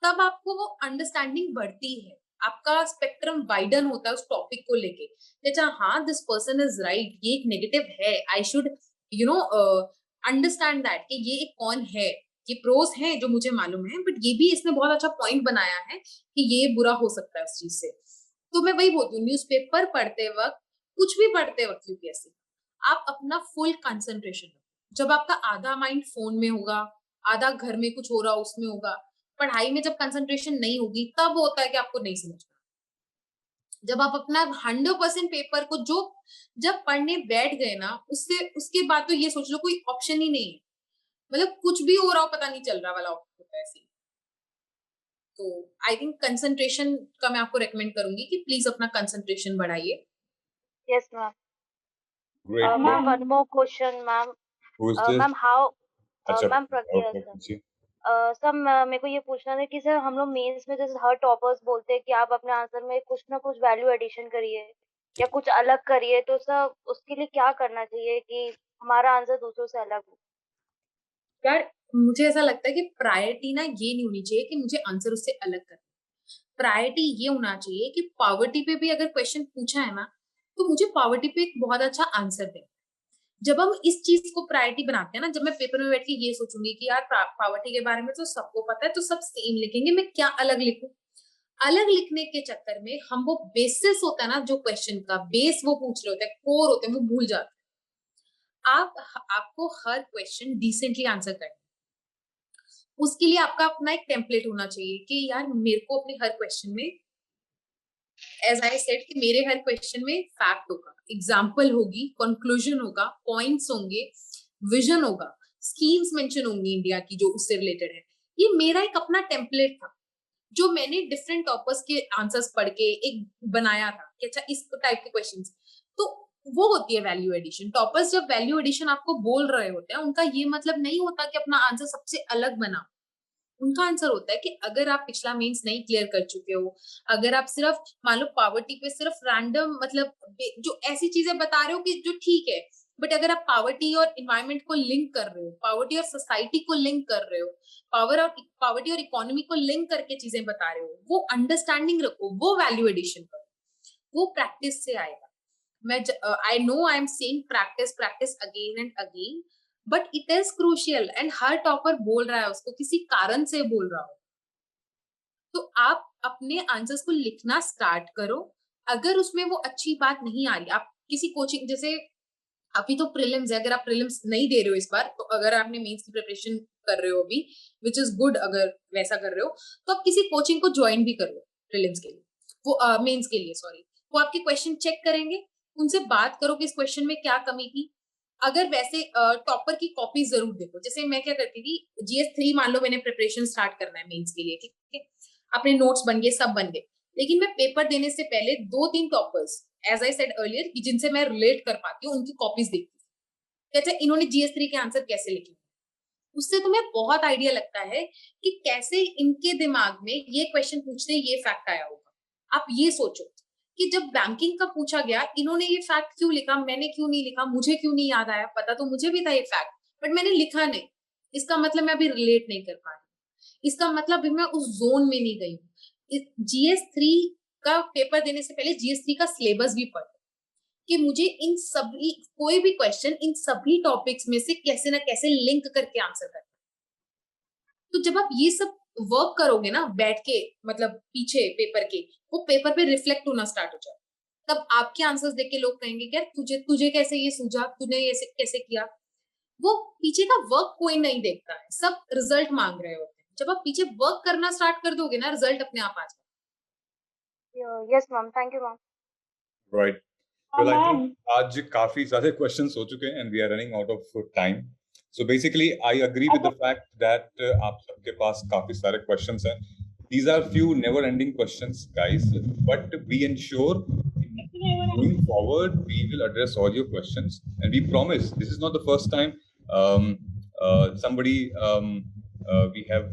तब आपको वो अंडरस्टैंडिंग बढ़ती है, आपका स्पेक्ट्रम वाइडन होता है उस टॉपिक को लेके। अच्छा हाँ दिस पर्सन इज राइट, ये एक नेगेटिव है, I should you know understand that कि ये एक कौन है, ये प्रोज हैं जो मुझे मालूम है, बट ये भी इसने बहुत अच्छा पॉइंट बनाया है कि ये बुरा हो सकता है उस चीज से। तो मैं वही बोलती हूँ, न्यूज़पेपर पढ़ते वक्त, कुछ भी पढ़ते वक्त यूपीएससी, आप अपना फुल कंसंट्रेशन रखो। जब आपका आधा माइंड फोन में होगा, आधा घर में कुछ हो रहा उसमें होगा, पढ़ाई में जब कंसंट्रेशन नहीं होगी, तब होता है कि आपको नहीं समझ में। जब आप अपना 100% पेपर को जो जब पढ़ने बैठ गए ना, उसके बाद तो ये सोच लो कोई ऑप्शन ही नहीं है, मतलब कुछ भी हो रहा हो पता नहीं चल रहा वाला होता है ऐसे। तो आई थिंक कंसंट्रेशन का मैं आपको रेकमेंड करूंगी कि प्लीज अपना कंसंट्रेशन बढ़ाइए।
Yes ma'am.
Great.
Ma'am one more question ma'am.
Who is this?
Ma'am how
अच्छा,
मैम प्रज्ञा
okay,
सर।
जी।
सर मेरे को ये पूछना था कि सर हम लोग मेंस में जैसे हर टॉपर्स बोलते हैं कि आप अपने आंसर में कुछ ना कुछ वैल्यू एडिशन करिए या कुछ अलग करिए, तो सर उसके लिए क्या करना चाहिए कि हमारा आंसर दूसरों से अलग हो?
यार मुझे ऐसा लगता है कि प्रायोरिटी ना ये नहीं होनी चाहिए कि मुझे आंसर उससे अलग करना, प्रायोरिटी ये होना चाहिए कि पॉवर्टी पे भी अगर क्वेश्चन पूछा है ना, तो मुझे पॉवर्टी पे एक बहुत अच्छा आंसर दे। जब हम इस चीज को प्रायोरिटी बनाते हैं ना, जब मैं पेपर में बैठ के ये सोचूंगी कि यार पॉवर्टी के बारे में तो सबको पता है, तो सब सेम लिखेंगे, मैं क्या अलग लिखूं। अलग लिखने के चक्कर में हम वो बेसिस होता है ना, जो क्वेश्चन का बेस वो पूछ रहे होते हैं, कोर होते हैं, वो भूल जाते हैं। आपको हर क्वेश्चन डिसेंटली आंसर करना, उसके लिए आपका अपना एक टेम्पलेट होना चाहिए कि यार मेरे को अपने हर क्वेश्चन में, एज आई सेड कि मेरे हर क्वेश्चन में फैक्ट होगा, एग्जाम्पल होगी, कंक्लूजन होगा, पॉइंट्स होंगे, विजन होगा, स्कीम्स मेंशन होंगी इंडिया की जो उससे रिलेटेड है। ये मेरा एक अपना टेम्पलेट था जो मैंने डिफरेंट टॉपर्स के आंसर्स पढ़ के एक बनाया था कि अच्छा इस टाइप के क्वेश्चंस। तो वो होती है वैल्यू एडिशन। टॉपर्स जब वैल्यू एडिशन आपको बोल रहे होते हैं, उनका ये मतलब नहीं होता कि अपना आंसर सबसे अलग बनाओ। उनका आंसर होता है कि अगर आप पिछला मेंस नहीं क्लियर कर चुके हो, अगर आप सिर्फ मान लो पॉवर्टी पे सिर्फ रैंडम मतलब जो ऐसी चीजें बता रहे हो कि जो ठीक है, बट अगर आप पॉवर्टी और इन्वायरमेंट को लिंक कर रहे हो, पॉवर्टी और सोसाइटी को लिंक कर रहे हो, पॉवर्टी और इकोनॉमी को लिंक करके चीजें बता रहे हो, वो अंडरस्टैंडिंग रखो, वो वैल्यू एडिशन करो, वो प्रैक्टिस से आएगा। मैं I know I am saying practice practice again and again, but it is crucial and her topper बोल रहा है उसको किसी कारण से बोल रहा हो। तो आप अपने आंसर्स को लिखना स्टार्ट करो। अगर उसमें वो अच्छी बात नहीं आ रही, आप किसी कोचिंग, जैसे अभी तो प्रीलिम्स है, अगर आप प्रीलिम्स नहीं दे रहे हो इस बार, तो अगर आपने मेंस की प्रिपरेशन कर रहे हो अभी, विच इज गुड, अगर वैसा कर रहे हो तो आप किसी कोचिंग को ज्वाइन भी कर लो प्रीलिम्स के लिए, वो मेंस के लिए सॉरी। वो आपके क्वेश्चन चेक करेंगे, उनसे बात करो कि इस क्वेश्चन में क्या कमी थी। अगर वैसे टॉपर की कॉपी जरूर देखो। जैसे मैं क्या करती थी, GS3 मान लो मैंने प्रिपरेशन स्टार्ट करना है मेंस के लिए, ठीक है, अपने नोट्स बन गए, सब बन गए, लेकिन मैं पेपर देने से पहले 2-3 toppers, as I said earlier, जिनसे मैं रिलेट कर पाती हूँ, उनकी कॉपीज देखती थी। अच्छा इन्होंने GS3 के आंसर कैसे लिखे, उससे तुम्हें बहुत आइडिया लगता है कि कैसे इनके दिमाग में ये क्वेश्चन पूछते ये फैक्ट आया होगा। आप ये सोचो कि जब बैंकिंग का पूछा गया, इन्होंने ये फैक्ट क्यों लिखा, मैंने क्यों नहीं लिखा, मुझे क्यों नहीं याद आया, पता तो मुझे भी था ये फैक्ट, बट मैंने लिखा नहीं। इसका मतलब मैं अभी रिलेट नहीं कर पा रही, इसका मतलब मैं उस जोन में नहीं गई हूँ। GS3 का पेपर देने से पहले GS3 का सिलेबस भी पढ़ कि मुझे इन सभी, कोई भी क्वेश्चन इन सभी टॉपिक्स में से कैसे ना कैसे लिंक करके आंसर करना। तो जब आप ये सब वर्क करोगे ना बैठ के, मतलब पीछे पेपर के, वो पेपर पे रिफ्लेक्ट होना स्टार्ट हो जाए, तब आपके आंसर्स देख के लोग कहेंगे कि यार तुझे कैसे ये सूझा, तूने ये कैसे किया। वो पीछे का वर्क कोई नहीं देखता है, सब रिजल्ट मांग रहे होते हैं। जब आप पीछे वर्क करना स्टार्ट कर दोगे ना, रिजल्ट अपने आप आ जाएगा।
Yes ma'am, thank you ma'am.
Right, well, I think आज काफी ज्यादा क्वेश्चंस हो चुके हैं and we are running out of time. So basically, I agree with the fact that आप सबके पास काफी सारे questions हैं. These are few never-ending questions, guys. But we ensure going forward we will address all your questions, and we promise this is not the first time somebody we have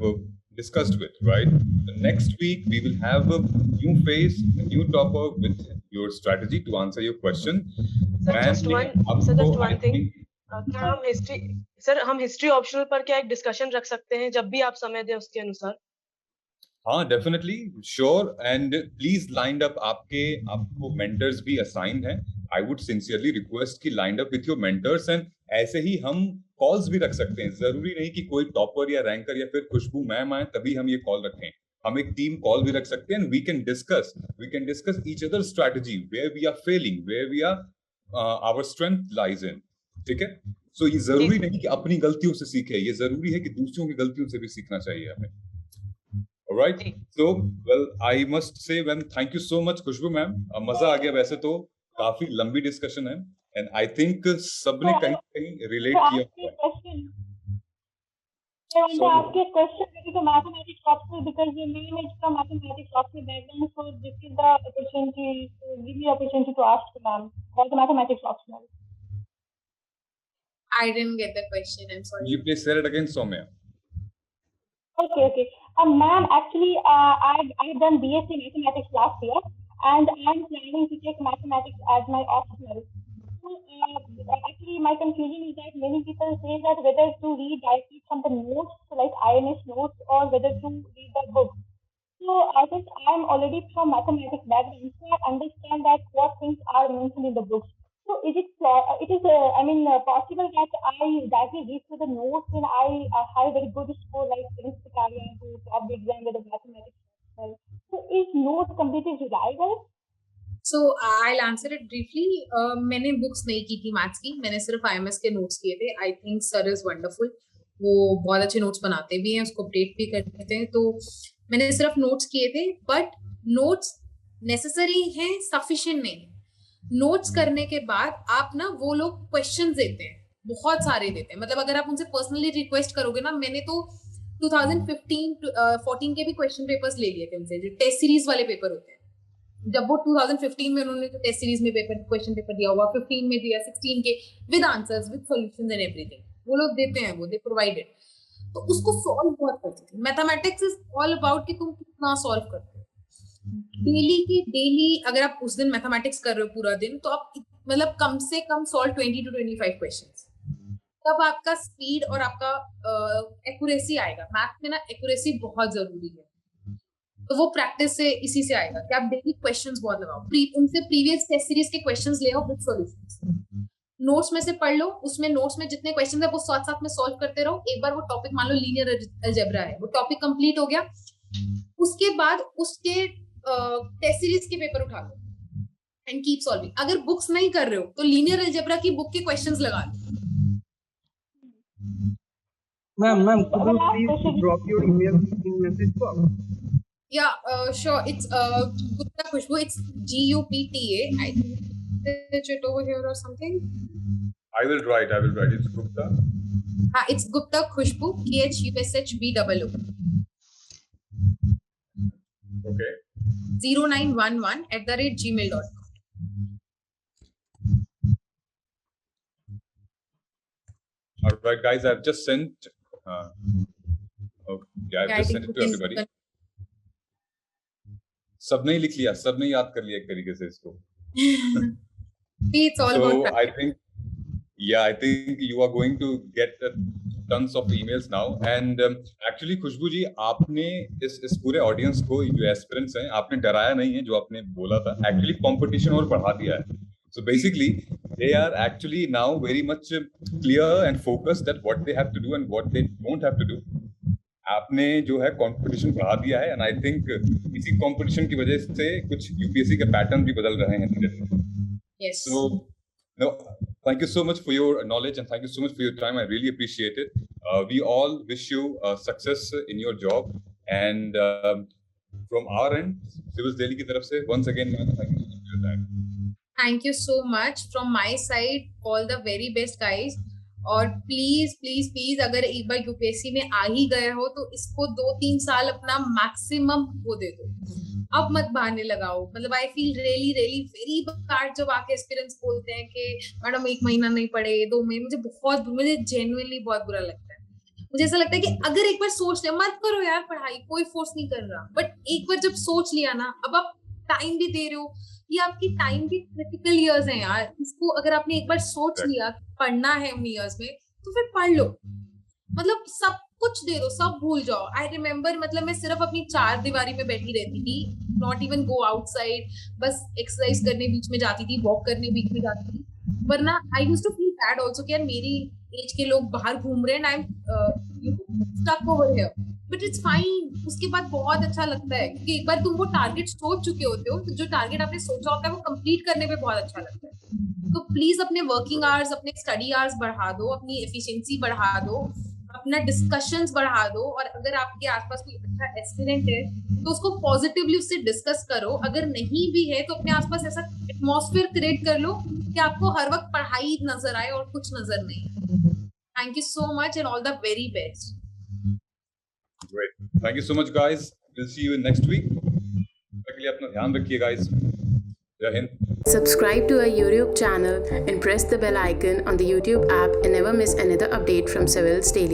discussed with, right? The next week we will have a new phase, a new topper with your strategy to answer your question.
Sir, just one thing. क्या हम history optional पर क्या एक discussion रख सकते हैं जब भी आप समय दें उसके अनुसार?
हाँ, definitely, sure, and please lined up, आपको मेंटर्स भी असाइंड हैं। आई वुड सिंसियरली रिक्वेस्ट कि lined up with your mentors, and ऐसे ही हम कॉल्स भी रख सकते हैं। जरूरी नहीं कि कोई टॉपर या रैंकर या फिर खुशबू मैम आए तभी हम ये कॉल रखें। हम एक टीम कॉल भी रख सकते हैं, and we can discuss each other strategy, where we are failing, where we are our strength lies in. ठीक है, सो ये जरूरी नहीं कि अपनी गलतियों से सीखे, ये जरूरी है कि दूसरों की गलतियों से भी सीखना चाहिए हमें। Alright, so well, I must say, when thank you so much, Khushboo ma'am, मजा आ गया। वैसे तो काफी लंबी डिस्कशन है, and I think सबने कहीं कहीं रिलेट किया हुआ है।
I want to ask you a question related to mathematics optional, because your name is from mathematics optional background, so this is the opportunity to give me opportunity to ask ma'am about the mathematics optional.
I didn't get the question. I'm sorry.
You please say it again, Soumya.
Okay. Ma'am, actually, I've done BSc Mathematics last year, and I'm planning to take mathematics as my optional. So, actually, my confusion is that many people say that whether to read directly from the notes, like INS notes, or whether to read the book. So, since I'm already from mathematics background, so I understand that what things are mentioned in the books. So, is it possible that I directly read through the notes when I have a very good score, like Prince Picarian to top the exam with the mathematics? So, is notes completely reliable?
So, I'll answer it briefly. मैंने books नहीं की थी maths की, मैंने सिर्फ IMS के notes किए थे। I think sir is wonderful, वो बहुत अच्छे नोट्स बनाते भी हैं, उसको अपडेट भी करते हैं। तो मैंने सिर्फ नोट्स किए थे, बट नोट्स नेसेसरी हैं, सफिशिएंट नहीं है। नोट्स करने के बाद आप ना, वो लोग क्वेश्चंस देते हैं, बहुत सारे देते हैं। मतलब अगर आप उनसे पर्सनली रिक्वेस्ट करोगे ना, मैंने तो 2015-14 के भी क्वेश्चन पेपर्स ले लिए थे उनसे, जो टेस्ट सीरीज वाले पेपर होते हैं। जब वो 2015 में उन्होंने तो टेस्ट सीरीज में क्वेश्चन पेपर दिया हुआ, 15 में दिया, 16 के with answers, with solutions and everything, वो लोग देते हैं, वो दे प्रोवाइडेड। तो उसको सॉल्व बहुत करती थी। मैथमेटिक्स इज ऑल अबाउट कि तुम कितना सॉल्व करते हो। डेली अगर आप उस दिन मैथमेटिक्स कर रहे हो पूरा दिन, तो आप मतलब कम से कम सॉल्व 20 to 25 क्वेश्चंस, तब आपका स्पीड और आपका एक्यूरेसी आएगा। मैथ में ना एक्यूरेसी बहुत जरूरी है, तो वो प्रैक्टिस से इसी से आएगा कि आप डेली क्वेश्चंस बहुत लगाओ, उनसे प्रीवियस टेस्ट सीरीज के क्वेश्चंस ले आओ विद सॉल्यूशंस। नोट्स में से पढ़ लो, उसमें नोट्स में जितने क्वेश्चंस है वो साथ साथ में सॉल्व करते रहो। एक बार वो टॉपिक, मान लो लीनियर अलजेब्रा है, वो टॉपिक कंप्लीट हो गया, उसके बाद उसके टेस्ट सीरीज के पेपर उठा लो एंड कीप सॉल्विंग। अगर बुक्स नहीं कर रहे हो तो लीनियर अलजेब्रा की बुक के क्वेश्चंस लगा लो।
Ma'am, could you please drop your email in message box?
Yeah, sure. It's Gupta Khushbu. It's GUPTA. I think it over here or something.
I will write. It's Gupta.
It's Gupta Khushbu. KHUSHBOO.
Okay.
0911@gmail.com.
All right, guys. I've just sent हाँ okay I
Yeah, I
just
think
send it
you
to
can
everybody. सबने ही लिख लिया, सबने याद कर लिया एक तरीके से इसको.
See, it's all about
So I think, yeah, I think you are going to get tons of emails now. And actually, खुशबू जी, आपने इस पूरे ऑडियंस को, जो एस्पिरेंट्स हैं, आपने डराया नहीं है जो आपने बोला था. एक्चुअली कंपटीशन और बढ़ा दिया है. So basically, they are actually now very much clear and focused that what they have to do and what they don't have to do. आपने जो है कंपटीशन बढ़ा दिया है, एंड आई थिंक इसी कंपटीशन की वजह से कुछ यूपीएससी के पैटर्न भी बदल रहे हैं धीरे धीरे.
Yes.
So, no, thank you so much for your knowledge and thank you so much for your time. I really appreciate it. We all wish you success in your job. And from our end, Civils Delhi की तरफ से, once again, man, thank you so much for your time.
Thank you so much. From my side, all the very best, guys. और please please please अगर एक बार UPSC में आ ही गए हो तो इसको 2-3 साल अपना मैक्सिमम वो दे दो. अब मत बहाने लगाओ. मतलब I feel really really very bad जब आके एक्सपीरियंस बोलते हैं कि मैडम 1 महीना नहीं पढ़े, 2 महीने. मुझे जेन्युइनली बहुत बुरा लगता है. मुझे ऐसा लगता है कि अगर एक बार सोच लिया, मत करो यार पढ़ाई, कोई फोर्स नहीं कर रहा, बट एक बार जब सोच लिया ना, अब आप टाइम भी दे रहे हो, ये आपकी टाइम की क्रिटिकल इयर्स हैं यार. इसको अगर आपने एक बार सोच लिया पढ़ना है उन इयर्स में, तो फिर पढ़ लो. मतलब सब कुछ दे दो, सब भूल जाओ. आई रिमेम्बर, मतलब मैं सिर्फ अपनी 4 दीवारी में बैठी रहती थी, नॉट इवन गो आउटसाइड. बस एक्सरसाइज करने बीच में जाती थी, वॉक करने बीच में जाती थी. वरना I used to feel bad also कि यार मेरी एज के लोग बाहर घूम रहे हैं, I am stuck over here. But it's fine. उसके बाद बहुत अच्छा लगता है क्योंकि एक बार तुम वो टारगेट सोच चुके होते हो, तो जो टारगेट आपने सोचा होता है वो कंप्लीट करने में बहुत अच्छा लगता है. तो प्लीज अपने वर्किंग आवर्स, अपने स्टडी आवर्स बढ़ा दो, अपनी एफिशिएंसी बढ़ा दो, अपना डिस्कशंस बढ़ा दो. और अगर आपके आसपास कोई अच्छा एस्पिरेंट है तो उसको पॉजिटिवली उससे डिस्कस करो. अगर नहीं भी है तो अपने आसपास ऐसा एटमॉस्फेयर क्रिएट कर लो कि आपको हर वक्त पढ़ाई नजर आए और कुछ नजर नहीं. Thank you so much and all the very best.
Great. Thank you so much, guys. We'll see you next week. तक के लिए अपना ध्यान रखिए, guys. जय Hind.
Subscribe to our YouTube channel and press the bell icon on the YouTube app and never miss another update from Civils Daily.